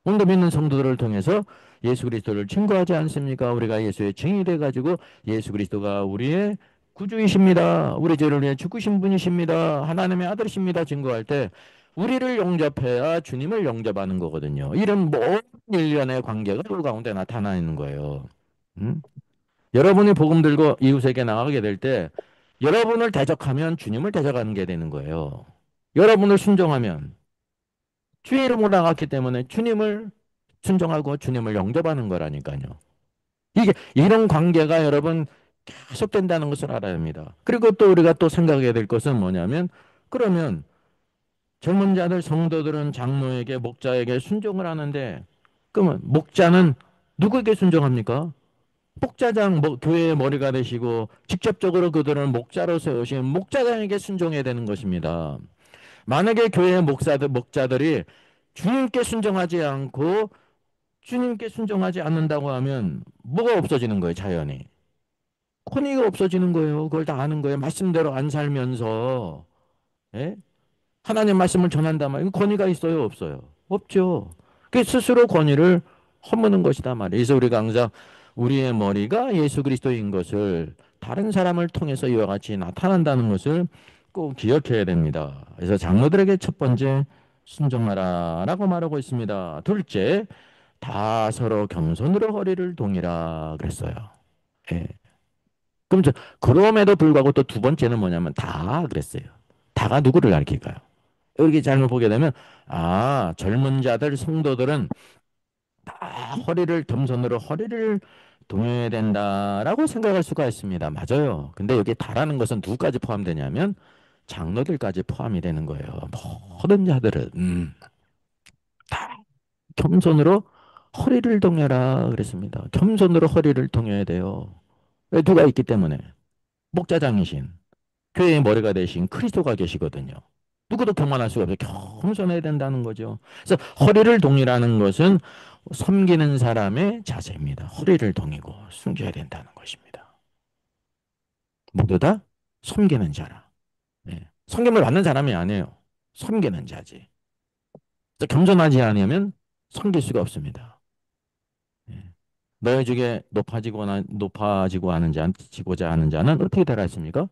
오늘도 믿는 성도들을 통해서 예수 그리스도를 증거하지 않습니까? 우리가 예수의 증인이 돼가지고 예수 그리스도가 우리의 구주이십니다. 우리 죄를 위해 죽으신 분이십니다. 하나님의 아들이십니다. 증거할 때 우리를 영접해야 주님을 영접하는 거거든요. 이런 모든 일련의 관계가 그 가운데 나타나 있는 거예요. 음? 여러분이 복음 들고 이웃에게 나가게 될 때 여러분을 대적하면 주님을 대적하는 게 되는 거예요. 여러분을 순종하면 주의 이름으로 나갔기 때문에 주님을 순종하고 주님을 영접하는 거라니까요. 이게 이런 관계가 여러분 계속된다는 것을 알아야 합니다. 그리고 또 우리가 또 생각해야 될 것은 뭐냐면 그러면 젊은 자들 성도들은 장로에게 목자에게 순종을 하는데 그러면 목자는 누구에게 순종합니까? 목자장 교회의 머리가 되시고 직접적으로 그들을 목자로 세우신 목자장에게 순종해야 되는 것입니다. 만약에 교회의 목자들이 주님께 순종하지 않고 주님께 순종하지 않는다고 하면 뭐가 없어지는 거예요, 자연히. 권위가 없어지는 거예요. 그걸 다 아는 거예요. 말씀대로 안 살면서 예? 하나님 말씀을 전한다 말이에요. 권위가 있어요, 없어요? 없죠. 그 스스로 권위를 허무는 것이다 말이에요. 그래서 우리가 항상 우리의 머리가 예수 그리스도인 것을 다른 사람을 통해서 이와 같이 나타난다는 것을 꼭 기억해야 됩니다. 그래서 장로들에게 첫 번째 순종하라라고 말하고 있습니다. 둘째, 다 서로 겸손으로 허리를 동이라 그랬어요. 예. 그럼 그럼에도 불구하고 또 두 번째는 뭐냐면 다 그랬어요. 다가 누구를 가리킬까요? 이렇게 잘못 보게 되면 젊은 자들 성도들은 다 허리를 겸손으로 허리를 동여야 된다라고 생각할 수가 있습니다. 맞아요. 근데 여기 다라는 것은 누구까지 포함되냐면 장로들까지 포함이 되는 거예요. 모든 자들은 다 겸손으로 허리를 동여라 그랬습니다. 겸손으로 허리를 동여야 돼요. 왜? 누가 있기 때문에 목자장이신 교회의 머리가 되신 그리스도가 계시거든요. 누구도 교만할 수가 없어요. 겸손해야 된다는 거죠. 그래서 허리를 동이라는 것은 섬기는 사람의 자세입니다. 허리를 동이고 숨겨야 된다는 것입니다. 모두 다 섬기는 자라. 예. 섬김을 받는 사람이 아니에요. 섬기는 자지. 그래서 겸손하지 않으면 섬길 수가 없습니다. 예. 너희 중에 높아지고 하는 자, 지고자 하는 자는 어떻게 되라 했습니까?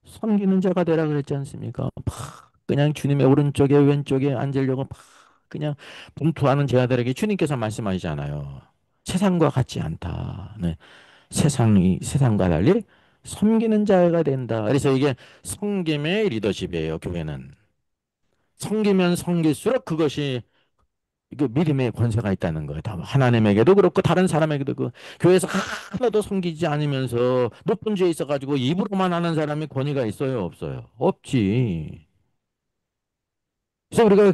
섬기는 자가 되라 그랬지 않습니까? 그냥 주님의 오른쪽에 왼쪽에 앉으려고 그냥 분투하는 제자들에게 주님께서 말씀하시잖아요. 세상과 같지 않다. 네. 세상과 달리 섬기는 자가 된다. 그래서 이게 섬김의 리더십이에요. 교회는 섬기면 섬길수록 그것이 그 믿음의 권세가 있다는 거예요. 다 하나님에게도 그렇고 다른 사람에게도 교회에서 하나도 섬기지 않으면서 높은 죄에 있어가지고 입으로만 하는 사람이 권위가 있어요, 없어요? 없지. 그래서 우리가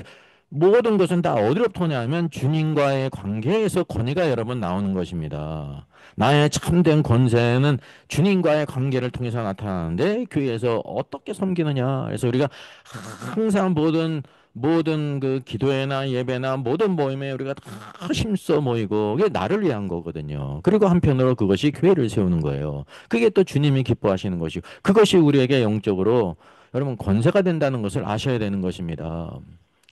모든 것은 다 어디로부터 오냐면 주님과의 관계에서 권위가 여러분 나오는 것입니다. 나의 참된 권세는 주님과의 관계를 통해서 나타나는데 교회에서 어떻게 섬기느냐. 그래서 우리가 항상 모든 그 기도회나 예배나 모든 모임에 우리가 다 힘써 모이고 그게 나를 위한 거거든요. 그리고 한편으로 그것이 교회를 세우는 거예요. 그게 또 주님이 기뻐하시는 것이고 그것이 우리에게 영적으로 여러분 권세가 된다는 것을 아셔야 되는 것입니다.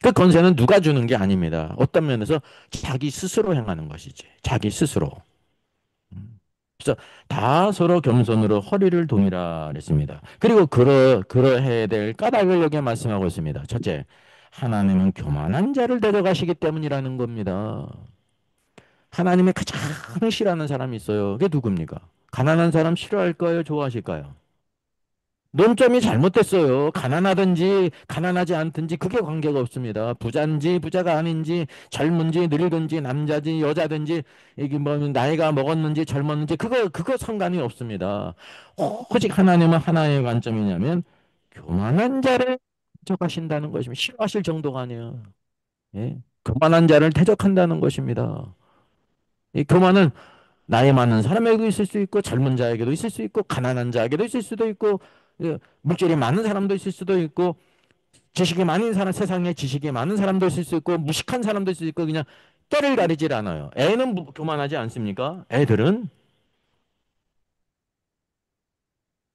그 권세는 누가 주는 게 아닙니다. 어떤 면에서 자기 스스로 행하는 것이지. 자기 스스로. 그래서 다 서로 겸손으로 허리를 동이라 그랬습니다. 그리고 그러해야 될 까닭을 여기 말씀하고 있습니다. 첫째, 하나님은 교만한 자를 데려가시기 때문이라는 겁니다. 하나님의 가장 싫어하는 사람이 있어요. 그게 누굽니까? 가난한 사람 싫어할까요? 좋아하실까요? 논점이 잘못됐어요. 가난하든지 가난하지 않든지 그게 관계가 없습니다. 부자인지 부자가 아닌지 젊은지 늙은지 남자지 여자든지 이게 뭐 나이가 먹었는지 젊었는지 그거 상관이 없습니다. 오직 하나님은 하나의 관점이냐면 교만한 자를 대적하신다는 것입니다. 싫어하실 정도가 아니에요. 예? 교만한 자를 대적한다는 것입니다. 이 교만은 나이 많은 사람에게도 있을 수 있고 젊은 자에게도 있을 수 있고 가난한 자에게도 있을 수도 있고 물질이 많은 사람도 있을 수도 있고 지식이 많은 사람 세상에 지식이 많은 사람도 있을 수 있고 무식한 사람도 있을 수 있고 그냥 때를 가리질 않아요. 애는 교만하지 않습니까? 애들은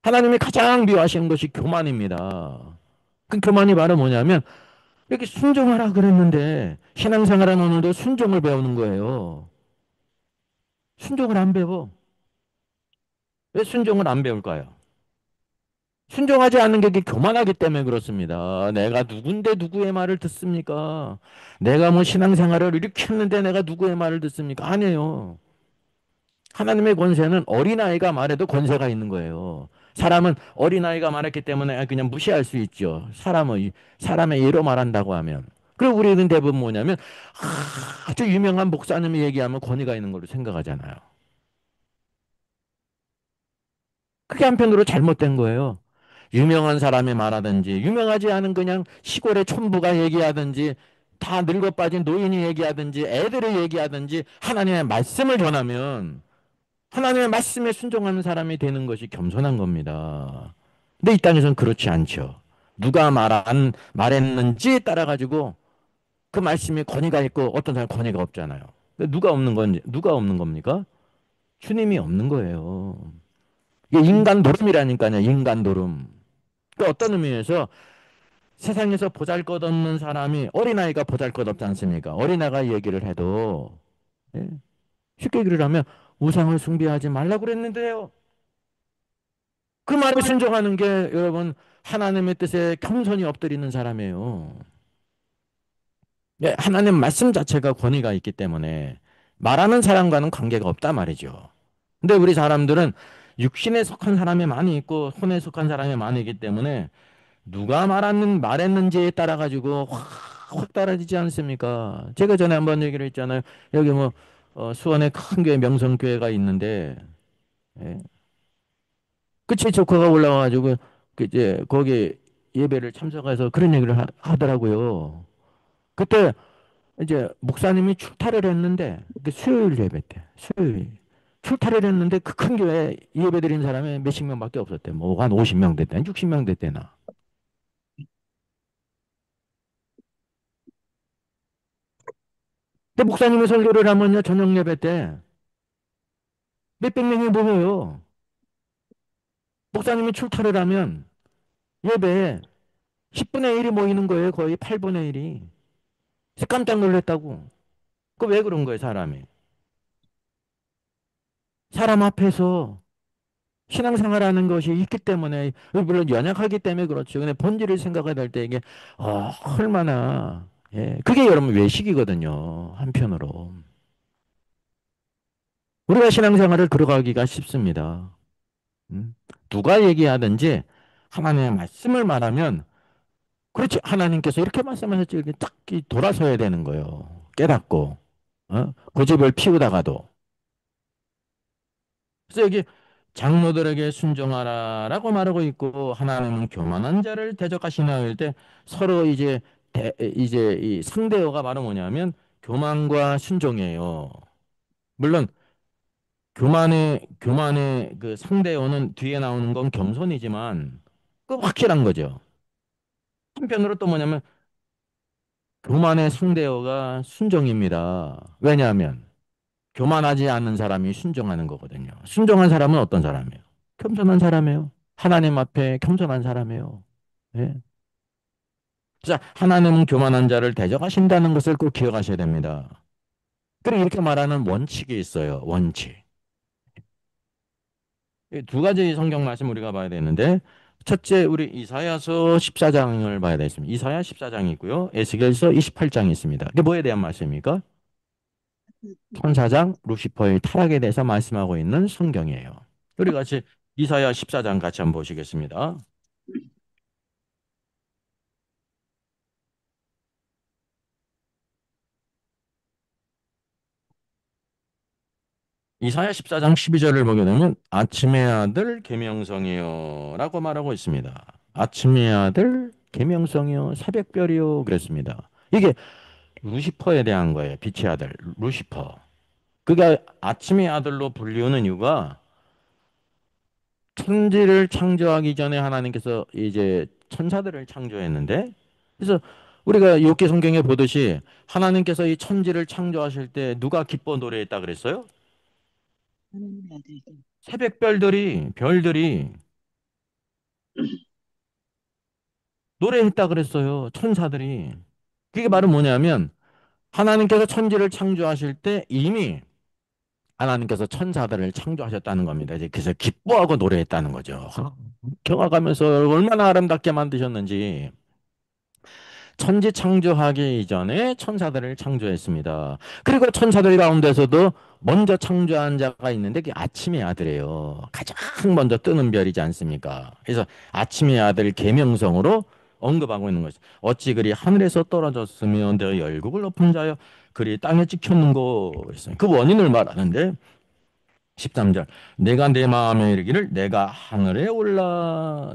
하나님이 가장 미워하시는 것이 교만입니다. 그 교만이 바로 뭐냐면 이렇게 순종하라 그랬는데 신앙생활은 오늘도 순종을 배우는 거예요. 순종을 안 배워. 왜 순종을 안 배울까요? 순종하지 않는 게 교만하기 때문에 그렇습니다. 내가 누군데 누구의 말을 듣습니까? 내가 뭐 신앙생활을 이렇게 했는데 내가 누구의 말을 듣습니까? 아니에요. 하나님의 권세는 어린아이가 말해도 권세가 있는 거예요. 사람은 어린아이가 말했기 때문에 그냥 무시할 수 있죠. 사람의 예로 말한다고 하면. 그리고 우리는 대부분 뭐냐면 아주 유명한 목사님이 얘기하면 권위가 있는 걸로 생각하잖아요. 그게 한편으로 잘못된 거예요. 유명한 사람이 말하든지 유명하지 않은 그냥 시골의 촌부가 얘기하든지 다 늙어 빠진 노인이 얘기하든지 애들이 얘기하든지 하나님의 말씀을 전하면 하나님의 말씀에 순종하는 사람이 되는 것이 겸손한 겁니다. 근데 이 땅에서는 그렇지 않죠. 누가 말했는지에 따라 가지고 그 말씀이 권위가 있고 어떤 사람은 권위가 없잖아요. 근데 누가 없는 겁니까? 주님이 없는 거예요. 이게 인간 노름이라니까요. 인간 노름. 그 어떤 의미에서 세상에서 보잘것없는 사람이 어린아이가 보잘것없지 않습니까? 어린아이가 얘기를 해도 예? 쉽게 얘기를 하면 우상을 숭배하지 말라고 그랬는데요. 그 말에 순종하는 게 여러분 하나님의 뜻에 겸손히 엎드리는 사람이에요. 예, 하나님 말씀 자체가 권위가 있기 때문에 말하는 사람과는 관계가 없단 말이죠. 근데 우리 사람들은 육신에 속한 사람이 많이 있고 혼에 속한 사람이 많이 있기 때문에 누가 말했는지에 따라 가지고 확 달라지지 않습니까? 제가 전에 한번 얘기를 했잖아요. 여기 뭐 수원에 큰 교회 명성교회가 있는데 예. 그치 조카가 올라와가지고 그 이제 거기 예배를 참석해서 그런 얘기를 하더라고요. 그때 이제 목사님이 출타를 했는데 그 수요일 예배 때 수요일 출타를 했는데 그 큰 교회 예배 드린 사람이 몇십 명밖에 없었대. 뭐 한 50명 됐대, 60명 됐대나. 근데 목사님이 설교를 하면요 저녁 예배 때 몇백 명이 모여요. 목사님이 출타를 하면 예배에 10분의 1이 모이는 거예요. 거의 8분의 1이. 그래서 깜짝 놀랐다고. 그 왜 그런 거예요, 사람이? 사람 앞에서 신앙생활하는 것이 있기 때문에 물론 연약하기 때문에 그렇죠. 근데 본질을 생각해야 될 때 이게 얼마나 그게 여러분 외식이거든요. 한편으로 우리가 신앙생활을 걸어가기가 쉽습니다. 음? 누가 얘기하든지 하나님의 말씀을 말하면 그렇지 하나님께서 이렇게 말씀하셨지 이렇게 딱 돌아서야 되는 거예요. 깨닫고 고집을 피우다가도 그래서 여기 장로들에게 순종하라라고 말하고 있고 하나님은 교만한 자를 대적하시나 할 때 서로 이제 이 상대어가 바로 뭐냐면 교만과 순종이에요. 물론 교만의 그 상대어는 뒤에 나오는 건 겸손이지만 그 확실한 거죠. 한편으로 또 뭐냐면 교만의 상대어가 순종입니다. 왜냐하면 교만하지 않는 사람이 순종하는 거거든요. 순종한 사람은 어떤 사람이에요? 겸손한 사람이에요. 하나님 앞에 겸손한 사람이에요. 예. 자, 하나님은 교만한 자를 대적하신다는 것을 꼭 기억하셔야 됩니다. 그리고 이렇게 말하는 원칙이 있어요. 원칙. 이두 가지 성경 말씀 우리가 봐야 되는데 첫째 우리 이사야서 14장을 봐야 되겠습니다. 이사야 14장이 있고요. 에스겔서 28장이 있습니다. 이게 뭐에 대한 말씀입니까? 천사장 루시퍼의 타락에 대해서 말씀하고 있는 성경이에요. 우리 같이 이사야 14장 같이 한번 보시겠습니다. 이사야 14장 12절을 보게 되면 아침의 아들 계명성이요 라고 말하고 있습니다. 아침의 아들 계명성이요 새벽별이요 그랬습니다. 이게 루시퍼에 대한 거예요. 빛의 아들 루시퍼. 그가 아침의 아들로 불리우는 이유가 천지를 창조하기 전에 하나님께서 이제 천사들을 창조했는데 그래서 우리가 욥기 성경에 보듯이 하나님께서 이 천지를 창조하실 때 누가 기뻐 노래했다 그랬어요? 하나님의 아들들. 별들이 노래했다 그랬어요. 천사들이. 그게 바로 뭐냐면 하나님께서 천지를 창조하실 때 이미 하나님께서 천사들을 창조하셨다는 겁니다. 이제 그래서 기뻐하고 노래했다는 거죠. 경악하면서 얼마나 아름답게 만드셨는지. 천지 창조하기 이전에 천사들을 창조했습니다. 그리고 천사들 가운데서도 먼저 창조한 자가 있는데 그게 아침의 아들이에요. 가장 먼저 뜨는 별이지 않습니까? 그래서 아침의 아들 계명성으로 언급하고 있는 것이 어찌 그리 하늘에서 떨어졌으며 내 열국을 높은 자여 그리 땅에 찍혔는고 그랬어요. 그 원인을 말하는데 13절 내가 내 마음에 이르기를 내가 하늘에 올라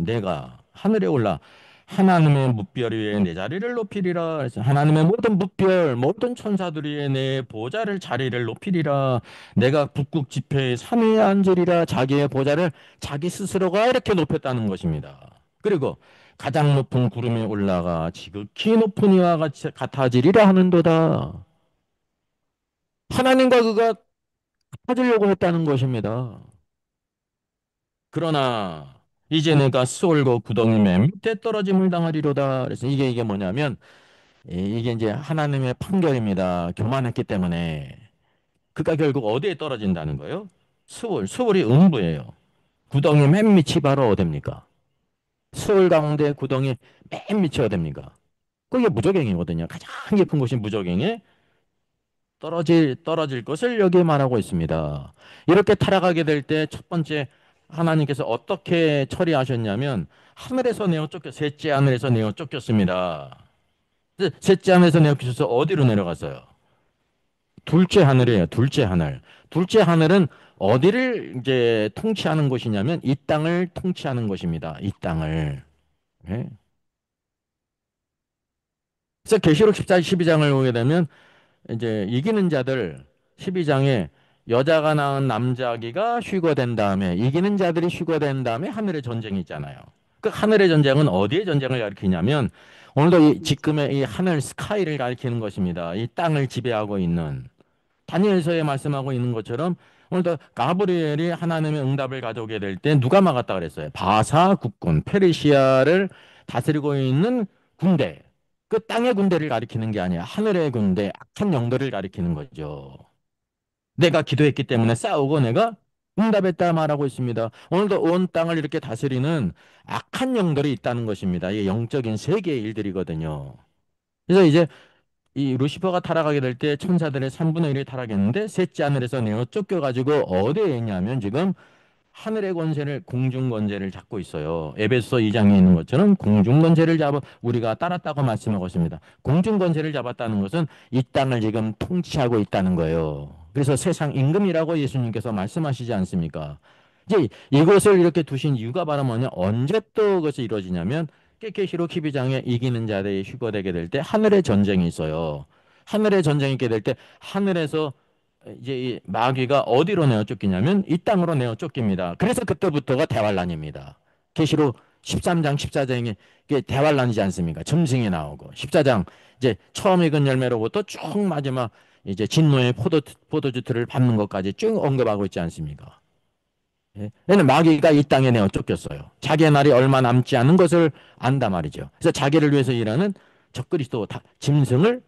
하나님의 뭇별 위에 내 자리를 높이리라 그래서 하나님의 모든 뭇별 모든 천사들 위에 내 보좌를 자리를 높이리라 내가 북극 지폐의 산 위에 앉으리라 자기의 보좌를 자기 스스로가 이렇게 높였다는 것입니다. 그리고 가장 높은 구름에 올라가 지극히 높은 이와 같아지리라 하는도다. 하나님과 그가 찾으려고 했다는 것입니다. 그러나 이제 내가 쏠고 구덩이 맨 밑에 떨어짐을 당하리로다. 그래서 이게 뭐냐면 이게 이제 하나님의 판결입니다. 교만했기 때문에 그가 결국 어디에 떨어진다는 거예요? 수월이 음부예요. 구덩이 맨 밑이 바로 어딥니까? 서울 가운데 구덩이 맨 밑이 어딥니까? 그게 무적행이거든요. 가장 깊은 곳이 무적행에 떨어질 것을 여기에 말하고 있습니다. 이렇게 타락하게 될 때 첫 번째 하나님께서 어떻게 처리하셨냐면 하늘에서 내어 쫓겨 셋째 하늘에서 내어 쫓겼습니다. 셋째 하늘에서 내어 쫓겨서 어디로 내려갔어요? 둘째 하늘이에요. 둘째 하늘. 둘째 하늘은 어디를 이제 통치하는 곳이냐면 이 땅을 통치하는 곳입니다. 이 땅을. 예? 그래서 계시록 14, 12장을 보게 되면 이제 이기는 자들 12장에 여자가 낳은 남자아기가 휴거된 다음에 이기는 자들이 휴거된 다음에 하늘의 전쟁이 있잖아요. 그 하늘의 전쟁은 어디의 전쟁을 가리키냐면 오늘도 이 지금의 이 하늘 스카이를 가리키는 것입니다. 이 땅을 지배하고 있는 다니엘서에 말씀하고 있는 것처럼 오늘도 가브리엘이 하나님의 응답을 가져오게 될 때 누가 막았다 그랬어요? 바사 국군, 페르시아를 다스리고 있는 군대. 그 땅의 군대를 가리키는 게 아니야. 하늘의 군대, 악한 영들을 가리키는 거죠. 내가 기도했기 때문에 싸우고 내가 응답했다 말하고 있습니다. 오늘도 온 땅을 이렇게 다스리는 악한 영들이 있다는 것입니다. 이게 영적인 세계의 일들이거든요. 그래서 이제 이 루시퍼가 타락하게 될 때 천사들의 3분의 1이 타락했는데 셋째 하늘에서 내어 쫓겨가지고 어디에 있냐면 지금 하늘의 권세를 공중 권세를 잡고 있어요. 에베소 2장에 있는 것처럼 공중 권세를 잡아 우리가 따랐다고 말씀하고 있습니다. 공중 권세를 잡았다는 것은 이 땅을 지금 통치하고 있다는 거예요. 그래서 세상 임금이라고 예수님께서 말씀하시지 않습니까? 이제 이것을 이렇게 두신 이유가 바로 뭐냐? 언제 또 그것이 이루어지냐면 계시록 12장에 이기는 자들이 휴거되게 될 때 하늘의 전쟁이 있어요. 하늘의 전쟁이 있게 될 때 하늘에서 이제 이 마귀가 어디로 내어 쫓기냐면 이 땅으로 내어 쫓깁니다. 그래서 그때부터가 대환란입니다. 계시록 13장, 14장에 이게 대환란이지 않습니까? 짐승이 나오고 14장 이제 처음 익은 열매로부터 쭉 마지막 이제 진노의 포도주틀을 밟는 것까지 쭉 언급하고 있지 않습니까? 예? 얘는 마귀가 이 땅에 내어 쫓겼어요. 자기의 날이 얼마 남지 않은 것을 안다 말이죠. 그래서 자기를 위해서 일하는 적그리스도 짐승을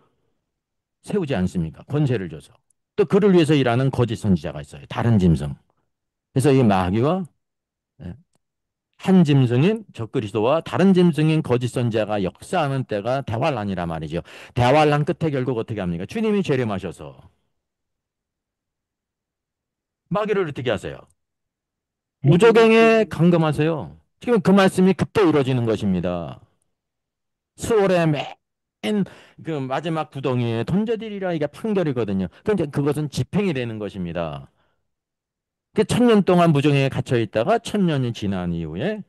세우지 않습니까? 권세를 줘서. 또 그를 위해서 일하는 거짓 선지자가 있어요. 다른 짐승. 그래서 이 마귀와 예, 한 짐승인 적그리스도와 다른 짐승인 거짓 선지자가 역사하는 때가 대환란이라 말이죠. 대환란 끝에 결국 어떻게 합니까? 주님이 재림하셔서 마귀를 어떻게 하세요? 무적행에 감금하세요. 지금 그 말씀이 그때 이루어지는 것입니다. 수월의 맨그 마지막 구덩이에 던져드리라 이게 판결이거든요. 그런데 그것은 집행이 되는 것입니다. 그 1000년 동안 무정에 갇혀 있다가 1000년이 지난 이후에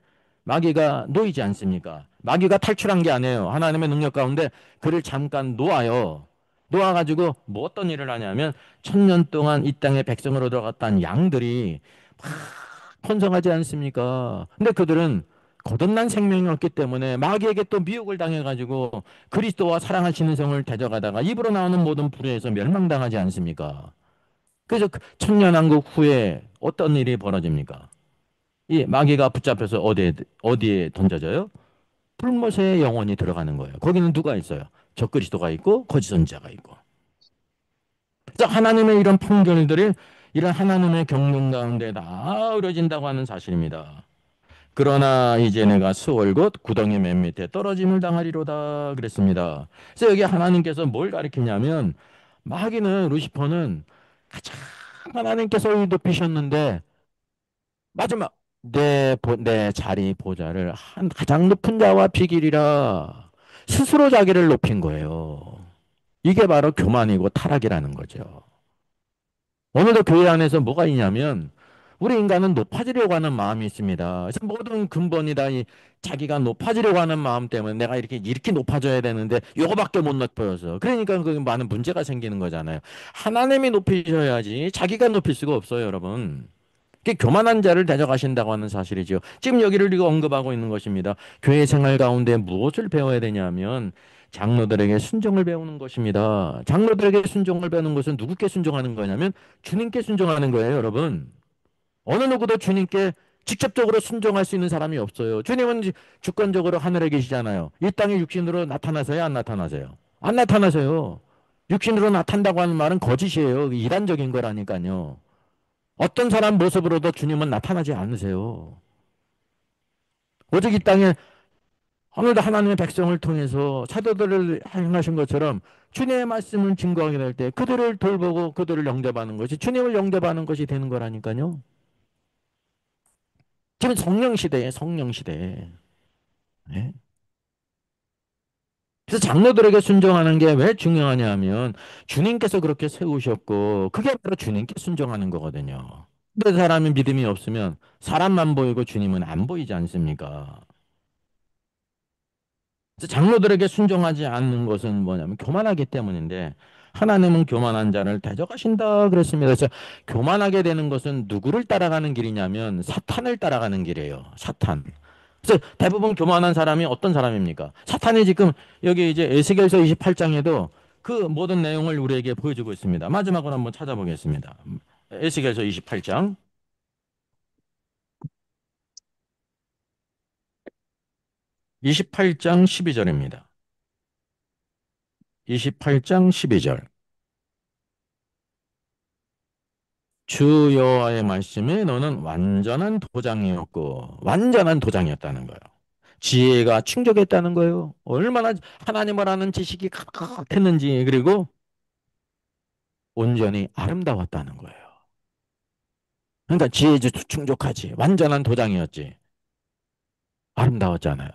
마귀가 놓이지 않습니까? 마귀가 탈출한 게 아니에요. 하나님의 능력 가운데 그를 잠깐 놓아요. 놓아가지고 뭐 어떤 일을 하냐면 1000년 동안 이 땅에 백성으로 들어갔던 양들이 막 번성하지 않습니까? 근데 그들은 거듭난 생명이 없기 때문에 마귀에게 또 미혹을 당해가지고 그리스도와 사랑하시는 성을 대적하다가 입으로 나오는 모든 불의에서 멸망당하지 않습니까? 그래서 그 천년왕국 후에 어떤 일이 벌어집니까? 이 마귀가 붙잡혀서 어디에 던져져요? 불못에 영혼이 들어가는 거예요. 거기는 누가 있어요? 적그리스도가 있고 거짓 선지자가 있고. 그래서 하나님의 이런 판결들이 이런 하나님의 경륜 가운데 다 이루어진다고 하는 사실입니다. 그러나 이제 내가 수월 곧 구덩이 맨 밑에 떨어짐을 당하리로다 그랬습니다. 그래서 여기 하나님께서 뭘 가리키냐면 마귀는 루시퍼는 가장 하나님께서 높이셨는데 마지막 내 자리 보좌를 한 가장 높은 자와 비길이라 스스로 자기를 높인 거예요. 이게 바로 교만이고 타락이라는 거죠. 오늘도 교회 안에서 뭐가 있냐면 우리 인간은 높아지려고 하는 마음이 있습니다. 그래서 모든 근본이 다 이 자기가 높아지려고 하는 마음 때문에 내가 이렇게 높아져야 되는데 요거밖에 못 높여서 그러니까 그 많은 문제가 생기는 거잖아요. 하나님이 높이셔야지 자기가 높일 수가 없어요, 여러분. 그게 교만한 자를 대적하신다고 하는 사실이죠. 지금 여기를 이거 언급하고 있는 것입니다. 교회 생활 가운데 무엇을 배워야 되냐면 장로들에게 순종을 배우는 것입니다. 장로들에게 순종을 배우는 것은 누구께 순종하는 거냐면 주님께 순종하는 거예요, 여러분. 어느 누구도 주님께 직접적으로 순종할 수 있는 사람이 없어요. 주님은 주권적으로 하늘에 계시잖아요. 이 땅에 육신으로 나타나세요, 안 나타나세요? 안 나타나세요. 육신으로 나타난다고 하는 말은 거짓이에요. 이단적인 거라니까요. 어떤 사람 모습으로도 주님은 나타나지 않으세요. 오직 이 땅에 오늘도 하나님의 백성을 통해서 사도들을 행하신 것처럼 주님의 말씀을 증거하게 될 때 그들을 돌보고 그들을 영접하는 것이 주님을 영접하는 것이 되는 거라니까요. 지금 성령 시대에 성령 시대에. 네. 그래서 장로들에게 순종하는 게 왜 중요하냐 하면 주님께서 그렇게 세우셨고 그게 바로 주님께 순종하는 거거든요. 근데 사람이 믿음이 없으면 사람만 보이고 주님은 안 보이지 않습니까? 그래서 장로들에게 순종하지 않는 것은 뭐냐면 교만하기 때문인데 하나님은 교만한 자를 대적하신다 그랬습니다. 그래서 교만하게 되는 것은 누구를 따라가는 길이냐면 사탄을 따라가는 길이에요. 사탄. 그래서 대부분 교만한 사람이 어떤 사람입니까? 사탄이 지금 여기 이제 에스겔서 28장에도 그 모든 내용을 우리에게 보여주고 있습니다. 마지막으로 한번 찾아보겠습니다. 에스겔서 28장, 28장 12절입니다. 28장 12절. 주 여호와의 말씀이 너는 완전한 도장이었고 완전한 도장이었다는 거예요. 지혜가 충족했다는 거예요. 얼마나 하나님을 아는 지식이 가득했는지 그리고 온전히 아름다웠다는 거예요. 그러니까 지혜도 충족하지. 완전한 도장이었지. 아름다웠잖아요.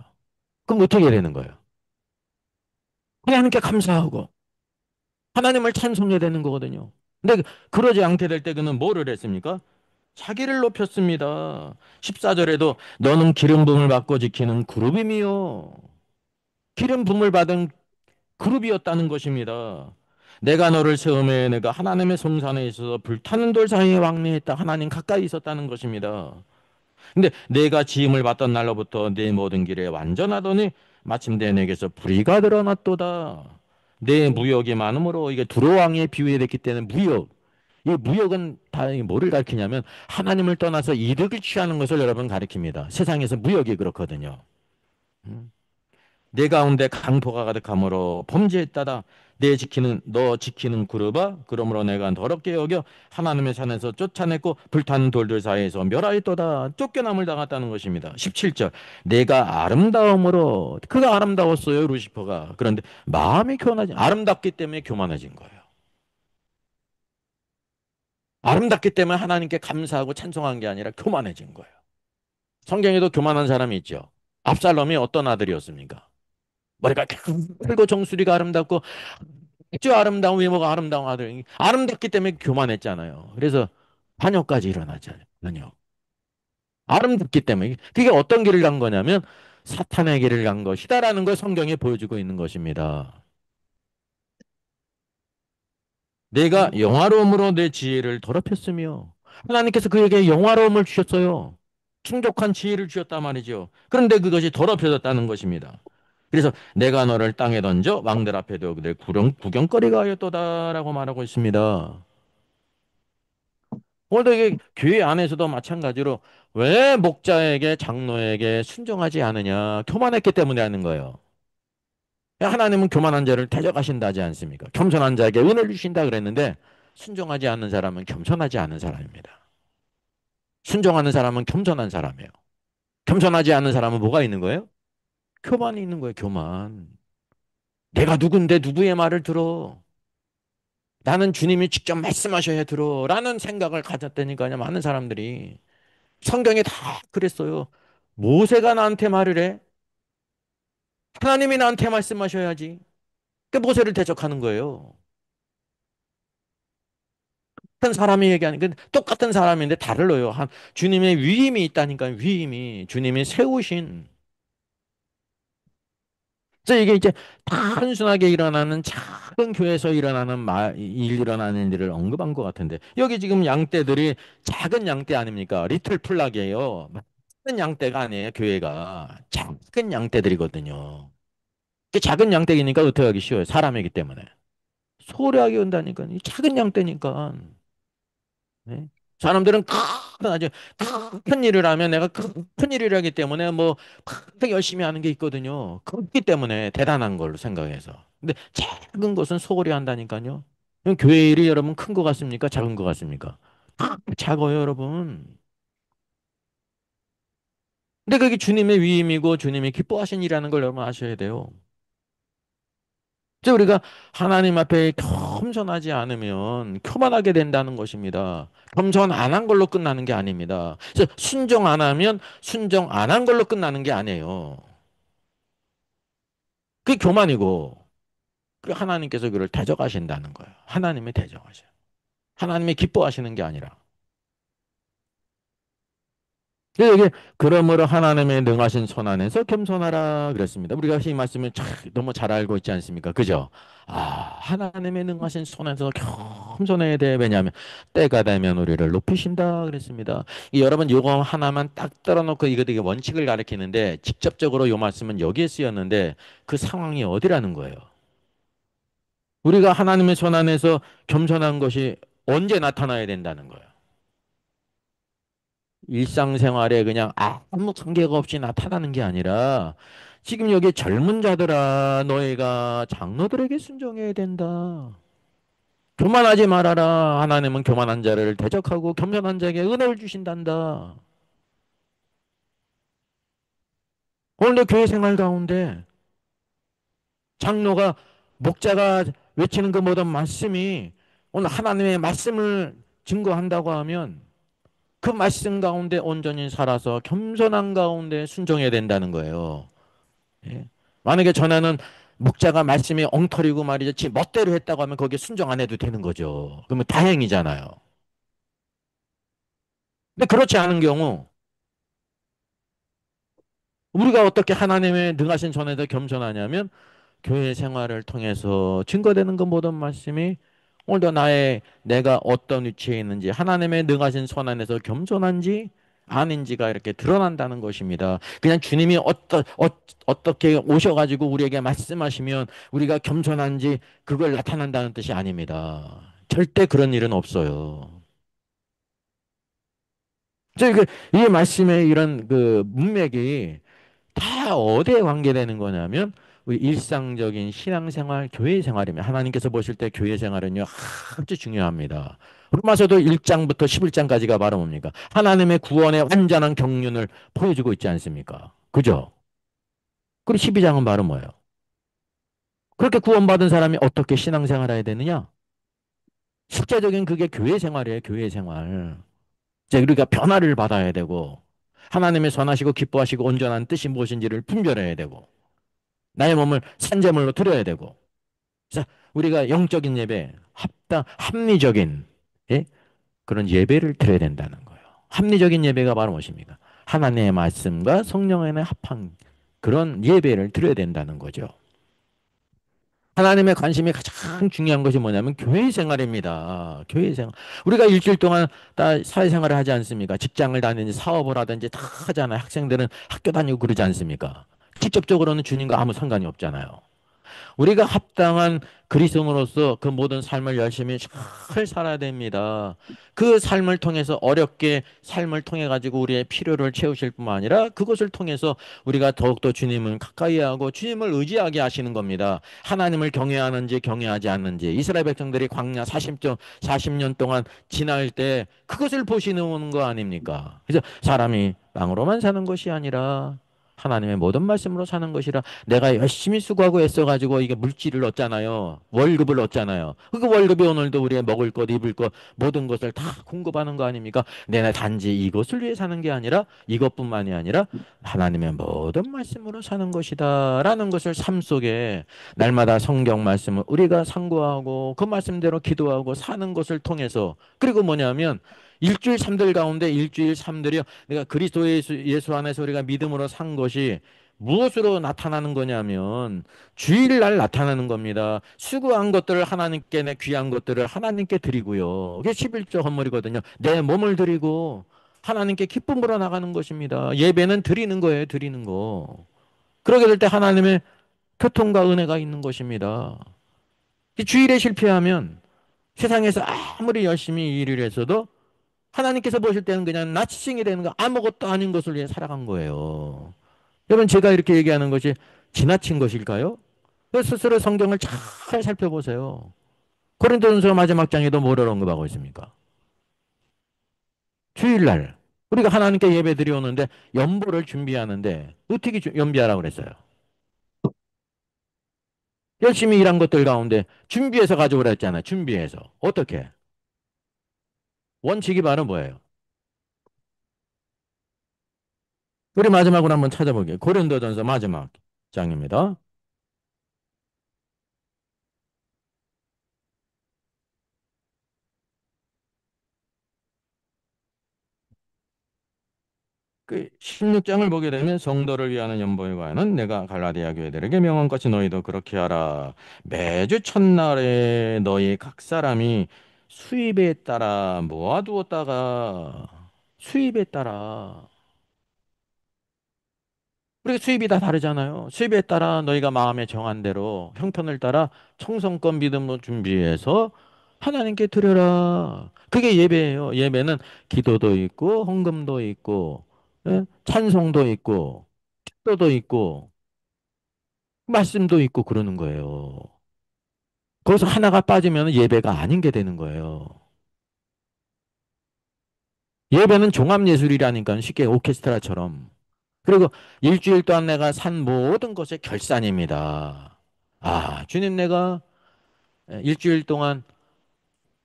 그럼 어떻게 되는 거예요? 하나님께 감사하고 하나님을 찬송해야 되는 거거든요. 근데 그러지 않게 될 때 그는 뭐를 했습니까? 자기를 높였습니다. 14절에도 너는 기름 부음을 받고 지키는 그룹임이요. 기름 부음을 받은 그룹이었다는 것입니다. 내가 너를 세움에 내가 하나님의 성산에 있어서 불타는 돌 사이에 왕래했다. 하나님 가까이 있었다는 것입니다. 근데 내가 지음을 받던 날로부터 내 모든 길에 완전하더니 마침내 내게서 불의가 드러났도다. 내 무역이 많으므로 이게 두로왕의 비유에 됐기 때문에 무역. 이 무역은 다 뭐를 가리키냐면 하나님을 떠나서 이득을 취하는 것을 여러분 가리킵니다. 세상에서 무역이 그렇거든요. 음. 내 가운데 강포가 가득하므로 범죄했다다. 너 지키는 그룹아 그러므로 내가 더럽게 여겨 하나님의 산에서 쫓아냈고 불타는 돌들 사이에서 멸하였도다. 쫓겨남을 당했다는 것입니다. 17절 내가 아름다움으로 그가 아름다웠어요 루시퍼가. 그런데 마음이 교만하지 아름답기 때문에 교만해진 거예요. 아름답기 때문에 하나님께 감사하고 찬송한 게 아니라 교만해진 거예요. 성경에도 교만한 사람이 있죠. 압살롬이 어떤 아들이었습니까? 머리가 길고 정수리가 아름답고 아주 아름다운 외모가 아름다운 아들. 아름답기 때문에 교만했잖아요. 그래서 반역까지 일어나잖아요. 반역. 아름답기 때문에. 그게 어떤 길을 간 거냐면 사탄의 길을 간 것이다라는 걸 성경에 보여주고 있는 것입니다. 내가 영화로움으로 내 지혜를 더럽혔으며 하나님께서 그에게 영화로움을 주셨어요. 충족한 지혜를 주셨단 말이죠. 그런데 그것이 더럽혀졌다는 것입니다. 그래서 내가 너를 땅에 던져 왕들 앞에도 그들 구경거리가 하였도다라고 말하고 있습니다. 오늘도 이게 교회 안에서도 마찬가지로 왜 목자에게 장로에게 순종하지 않느냐? 교만했기 때문에 하는 거예요. 하나님은 교만한 자를 대적하신다 하지 않습니까? 겸손한 자에게 은혜를 주신다 그랬는데 순종하지 않는 사람은 겸손하지 않은 사람입니다. 순종하는 사람은 겸손한 사람이에요. 겸손하지 않는 사람은 뭐가 있는 거예요? 교만이 있는 거예요, 교만. 내가 누군데 누구의 말을 들어? 나는 주님이 직접 말씀하셔야 들어. 라는 생각을 가졌다니까요, 많은 사람들이. 성경에 다 그랬어요. 모세가 나한테 말을 해. 하나님이 나한테 말씀하셔야지. 그 모세를 대적하는 거예요. 같은 사람이 얘기하는, 똑같은 사람인데 다르요. 주님의 위임이 있다니까, 위임이. 주님이 세우신. 그래서 이게 이제 단순하게 일어나는 작은 교회에서 일어나는 일어나는 일을 언급한 것 같은데 여기 지금 양떼들이 작은 양떼 아닙니까? 리틀 플락이에요. 작은 양떼가 아니에요. 교회가 작은 양떼들이거든요. 그 작은 양떼이니까 어떻게 하기 쉬워요? 사람이기 때문에 소홀하게 온다니까. 이 작은 양떼니까. 네? 사람들은 아주 큰 일을 하면 내가 큰 일을 하기 때문에 뭐 크게 열심히 하는 게 있거든요. 그렇기 때문에 대단한 걸로 생각해서. 근데 작은 것은 소홀히 한다니까요. 그럼 교회 일이 여러분 큰 거 같습니까? 작은 거 같습니까? 작아요, 여러분. 근데 그게 주님의 위임이고 주님이 기뻐하신 일이라는 걸 여러분 아셔야 돼요. 이제 우리가 하나님 앞에 겸손하지 않으면 교만하게 된다는 것입니다. 겸손 안 한 걸로 끝나는 게 아닙니다. 그래서 순종 안 하면 순종 안 한 걸로 끝나는 게 아니에요. 그게 교만이고 그 하나님께서 그를 대적하신다는 거예요. 하나님이 대적하셔요. 하나님이 기뻐하시는 게 아니라. 그래서 이게 그러므로 하나님의 능하신 손 안에서 겸손하라 그랬습니다. 우리가 이 말씀을 너무 잘 알고 있지 않습니까? 그죠? 아, 하나님의 능하신 손 안에서 겸손해야 돼. 왜냐하면 때가 되면 우리를 높이신다 그랬습니다. 여러분 요거 하나만 딱 떨어놓고 이거 되게 원칙을 가리키는데 직접적으로 요 말씀은 여기에 쓰였는데 그 상황이 어디라는 거예요? 우리가 하나님의 손 안에서 겸손한 것이 언제 나타나야 된다는 거예요? 일상생활에 그냥 아무 관계가 없이 나타나는 게 아니라 지금 여기 젊은 자들아 너희가 장로들에게 순종해야 된다. 교만하지 말아라. 하나님은 교만한 자를 대적하고 겸손한 자에게 은혜를 주신단다. 오늘 교회 생활 가운데 장로가 목자가 외치는 그 모든 말씀이 오늘 하나님의 말씀을 증거한다고 하면 그 말씀 가운데 온전히 살아서 겸손한 가운데 순종해야 된다는 거예요. 예. 만약에 전에는 목자가 말씀이 엉터리고 말이죠. 지 멋대로 했다고 하면 거기에 순종 안 해도 되는 거죠. 그러면 다행이잖아요. 근데 그렇지 않은 경우 우리가 어떻게 하나님의 능하신 손에서 겸손하냐면 교회 생활을 통해서 증거되는 그 모든 말씀이 오늘도 내가 어떤 위치에 있는지 하나님의 능하신 손 안에서 겸손한지 아닌지가 이렇게 드러난다는 것입니다. 그냥 주님이 어떻게 오셔가지고 우리에게 말씀하시면 우리가 겸손한지 그걸 나타난다는 뜻이 아닙니다. 절대 그런 일은 없어요. 이 말씀의 이런 그 문맥이 다 어디에 관계되는 거냐면 우리 일상적인 신앙생활, 교회 생활이면 하나님께서 보실 때 교회 생활은요 아주 중요합니다. 로마서도 1장부터 11장까지가 바로 뭡니까? 하나님의 구원의 완전한 경륜을 보여주고 있지 않습니까? 그죠? 그리고 12장은 바로 뭐예요? 그렇게 구원받은 사람이 어떻게 신앙생활 해야 되느냐? 실제적인 그게 교회 생활이에요, 교회 생활. 이제 우리가 변화를 받아야 되고 하나님의 선하시고 기뻐하시고 온전한 뜻이 무엇인지를 분별해야 되고 나의 몸을 산재물로 드려야 되고. 자, 우리가 영적인 예배, 합리적인 예? 그런 예배를 드려야 된다는 거예요. 합리적인 예배가 바로 무엇입니까? 하나님의 말씀과 성령의 합한 그런 예배를 드려야 된다는 거죠. 하나님의 관심이 가장 중요한 것이 뭐냐면 교회 생활입니다. 교회 생활. 우리가 일주일 동안 다 사회생활을 하지 않습니까? 직장을 다니든지 사업을 하든지 다 하잖아요. 학생들은 학교 다니고 그러지 않습니까? 직접적으로는 주님과 아무 상관이 없잖아요. 우리가 합당한 그리스도인으로서 그 모든 삶을 열심히 잘 살아야 됩니다. 그 삶을 통해서 어렵게 삶을 통해 가지고 우리의 필요를 채우실 뿐만 아니라 그것을 통해서 우리가 더욱더 주님을 가까이 하고 주님을 의지하게 하시는 겁니다. 하나님을 경외하는지 경외하지 않는지 이스라엘 백성들이 광야 40년 동안 지날 때 그것을 보시는 거 아닙니까? 그래서 사람이 빵으로만 사는 것이 아니라 하나님의 모든 말씀으로 사는 것이라 내가 열심히 수고하고 애써가지고 이게 물질을 얻잖아요. 월급을 얻잖아요. 그 월급이 오늘도 우리의 먹을 것, 입을 것, 모든 것을 다 공급하는 거 아닙니까? 내가 단지 이것을 위해 사는 게 아니라 이것뿐만이 아니라 하나님의 모든 말씀으로 사는 것이다. 라는 것을 삶 속에 날마다 성경 말씀을 우리가 상고하고 그 말씀대로 기도하고 사는 것을 통해서 그리고 뭐냐면 일주일 삶들 가운데 일주일 삶들이요. 내가 그리스도 예수 안에서 우리가 믿음으로 산 것이 무엇으로 나타나는 거냐면 주일날 나타나는 겁니다. 수고한 것들을 하나님께 내 귀한 것들을 하나님께 드리고요. 그게 11조 헌물이거든요. 내 몸을 드리고 하나님께 기쁨으로 나가는 것입니다. 예배는 드리는 거예요. 드리는 거. 그러게 될 때 하나님의 교통과 은혜가 있는 것입니다. 주일에 실패하면 세상에서 아무리 열심히 일을 했어도 하나님께서 보실 때는 그냥 나치싱이 되는 거 아무것도 아닌 것을 위해 살아간 거예요. 여러분 제가 이렇게 얘기하는 것이 지나친 것일까요? 스스로 성경을 잘 살펴보세요. 고린도전서 마지막 장에도 뭐를 언급하고 있습니까? 주일날. 우리가 하나님께 예배 드려오는데 연보를 준비하는데 어떻게 연비하라고 그랬어요? 열심히 일한 것들 가운데 준비해서 가져오라 했잖아요. 준비해서. 어떻게? 원칙이 바로 뭐예요? 우리 마지막으로 한번 찾아보게요. 고린도전서 마지막 장입니다. 그 16장을 보게 되면 성도를 위하는 연보에 관한 내가 갈라디아 교회들에게 명함같이 너희도 그렇게 하라. 매주 첫날에 너희 각 사람이 수입에 따라 모아두었다가 수입에 따라 우리가 수입이 다 다르잖아요. 수입에 따라 너희가 마음에 정한 대로 형편을 따라 청성껏 믿음으로 준비해서 하나님께 드려라. 그게 예배예요. 예배는 기도도 있고 헌금도 있고 예? 찬송도 있고 기도도 있고 말씀도 있고 그러는 거예요. 거기서 하나가 빠지면 예배가 아닌 게 되는 거예요. 예배는 종합예술이라니까 쉽게 오케스트라처럼. 그리고 일주일 동안 내가 산 모든 것의 결산입니다. 아, 주님 내가 일주일 동안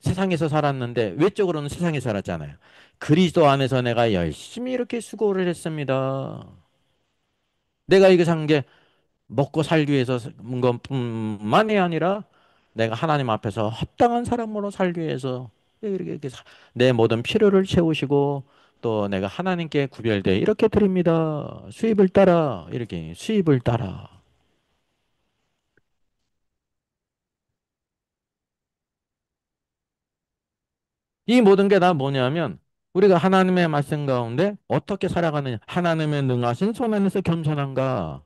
세상에서 살았는데 외적으로는 세상에 살았잖아요. 그리스도 안에서 내가 열심히 이렇게 수고를 했습니다. 내가 이거 산 게 먹고 살기 위해서 산 것뿐만이 아니라 내가 하나님 앞에서 합당한 사람으로 살기 위해서 이렇게 내 모든 필요를 채우시고 또 내가 하나님께 구별돼 이렇게 드립니다. 수입을 따라 이렇게 수입을 따라 이 모든 게 다 뭐냐면 우리가 하나님의 말씀 가운데 어떻게 살아가느냐 하나님의 능하신 손 안에서 겸손한가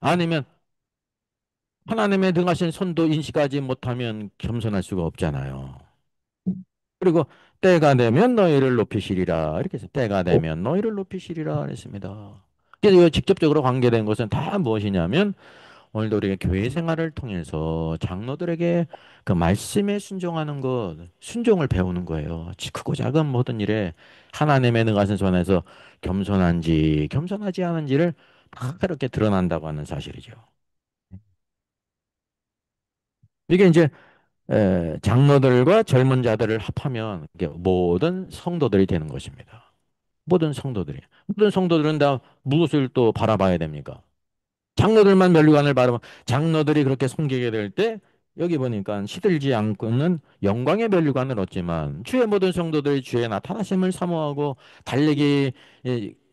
아니면 하나님의 능하신 손도 인식하지 못하면 겸손할 수가 없잖아요. 그리고 때가 되면 너희를 높이시리라. 이렇게 해서 때가 되면 너희를 높이시리라 했습니다. 그래서 이 직접적으로 관계된 것은 다 무엇이냐면 오늘도 우리가 교회 생활을 통해서 장로들에게 그 말씀에 순종하는 것, 순종을 배우는 거예요. 크고 작은 모든 일에 하나님의 능하신 손에서 겸손한지 겸손하지 않은지를 다 그렇게 드러난다고 하는 사실이죠. 이게 이제 장로들과 젊은 자들을 합하면 이게 모든 성도들이 되는 것입니다. 모든 성도들이. 모든 성도들은 다 무엇을 또 바라봐야 됩니까? 장로들만 면류관을 바라보면 장로들이 그렇게 섬기게 될 때 여기 보니까 시들지 않고는 영광의 면류관을 얻지만 주의 모든 성도들이 주의 나타나심을 사모하고 달리기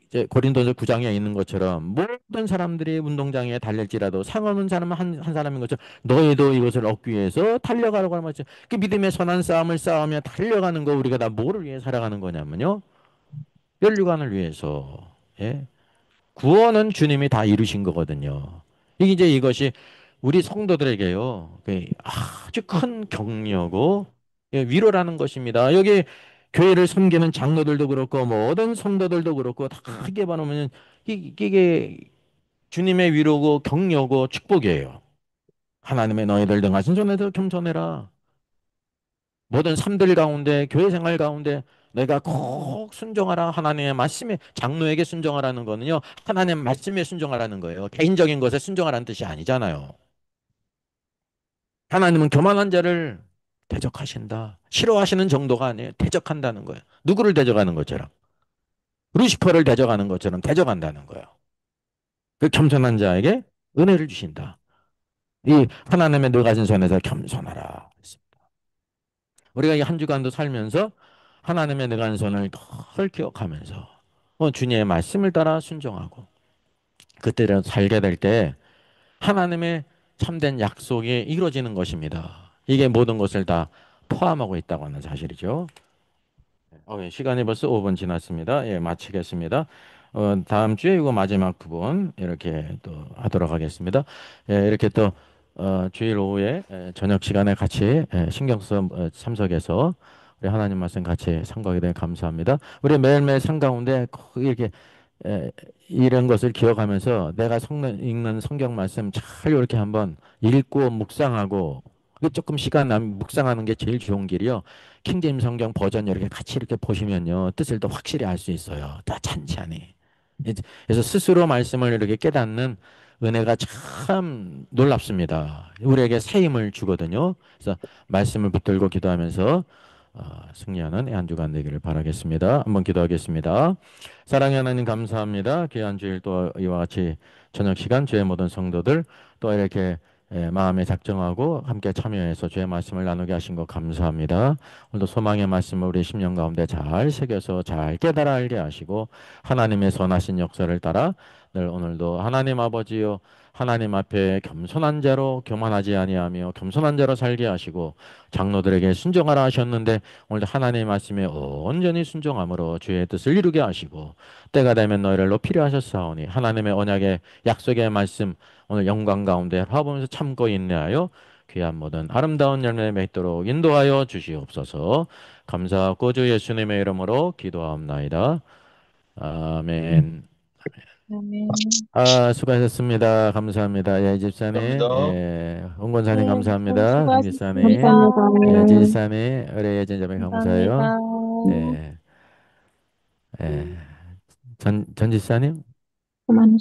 이제 고린도서 9장에 있는 것처럼 모든 사람들이 운동장에 달릴지라도 상없는 사람은 한 사람인 것처럼 너희도 이것을 얻기 위해서 달려가라고 하는 거죠. 그 믿음의 선한 싸움을 싸우며 달려가는 거 우리가 다 뭐를 위해 살아가는 거냐면요. 면류관을 위해서. 예? 구원은 주님이 다 이루신 거거든요. 이게 이제 이것이 우리 성도들에게요. 그 아주 큰 격려고 예, 위로라는 것입니다. 여기 교회를 섬기는 장로들도 그렇고 모든 성도들도 그렇고 다 크게 봐놓으면 이게 주님의 위로고 격려고 축복이에요. 하나님의 너희들 등하신 손에서 겸손해라. 모든 삶들 가운데 교회 생활 가운데 내가 꼭 순종하라 하나님의 말씀에 장로에게 순종하라는 거는요 하나님의 말씀에 순종하라는 거예요 개인적인 것에 순종하라는 뜻이 아니잖아요 하나님은 교만한 자를 대적하신다 싫어하시는 정도가 아니에요 대적한다는 거예요 누구를 대적하는 것처럼 루시퍼를 대적하는 것처럼 대적한다는 거예요 그 겸손한 자에게 은혜를 주신다 이 하나님의 늘 가진 손에서 겸손하라 우리가 이 한 주간도 살면서 하나님의 능한 손을 늘 기억하면서 주님의 말씀을 따라 순종하고 그때로 살게 될 때 하나님의 참된 약속이 이루어지는 것입니다. 이게 모든 것을 다 포함하고 있다고 하는 사실이죠. 예, 시간이 벌써 5분 지났습니다. 예, 마치겠습니다. 다음 주에 이거 마지막 부분 이렇게 또 하도록 하겠습니다. 예, 이렇게 또 주일 오후에 저녁 시간에 같이 신경 써 참석해서 우리 하나님 말씀 같이 상고하게 되 감사합니다. 우리 매일매일 상 가운데 꼭 이렇게 에, 이런 것을 기억하면서 내가 읽는 성경 말씀 잘 이렇게 한번 읽고 묵상하고 그 조금 시간 남 묵상하는 게 제일 좋은 길이요. 킹제임 성경 버전 이렇게 같이 이렇게 보시면요. 뜻을 더 확실히 알 수 있어요. 더 찬찬히. 그래서 스스로 말씀을 이렇게 깨닫는 은혜가 참 놀랍습니다. 우리에게 새 힘을 주거든요. 그래서 말씀을 붙들고 기도하면서 승리하는 한 주간 되기를 바라겠습니다. 한번 기도하겠습니다. 사랑의 하나님 감사합니다. 귀한 주일 또 이와 같이 저녁 시간 주의 모든 성도들 또 이렇게 마음에 작정하고 함께 참여해서 주의 말씀을 나누게 하신 것 감사합니다. 오늘도 소망의 말씀을 우리 심령 가운데 잘 새겨서 잘 깨달아 알게 하시고 하나님의 선하신 역사를 따라 늘 오늘도 하나님 아버지요 하나님 앞에 겸손한 자로 교만하지 아니하며 겸손한 자로 살게 하시고 장로들에게 순종하라 하셨는데 오늘도 하나님 말씀에 온전히 순종함으로 주의 뜻을 이루게 하시고 때가 되면 너희를 높이려 하셨사오니 하나님의 언약의 약속의 말씀 오늘 영광 가운데 화보면서 참고 인내하여 귀한 모든 아름다운 열매 맺도록 인도하여 주시옵소서. 감사하고 주 예수님의 이름으로 기도하옵나이다. 아멘. 아멘. 수고하셨습니다. 감사합니다. 예, 집사님, 감사합니다. 홍 권사님 네, 감사합니다. 강 수고하셨습니다. 집사님, 감사합니다. 예, 지사님, 의뢰 예전자매 감사해요. 감사합니다. 예, 예, 전 집사님. 그만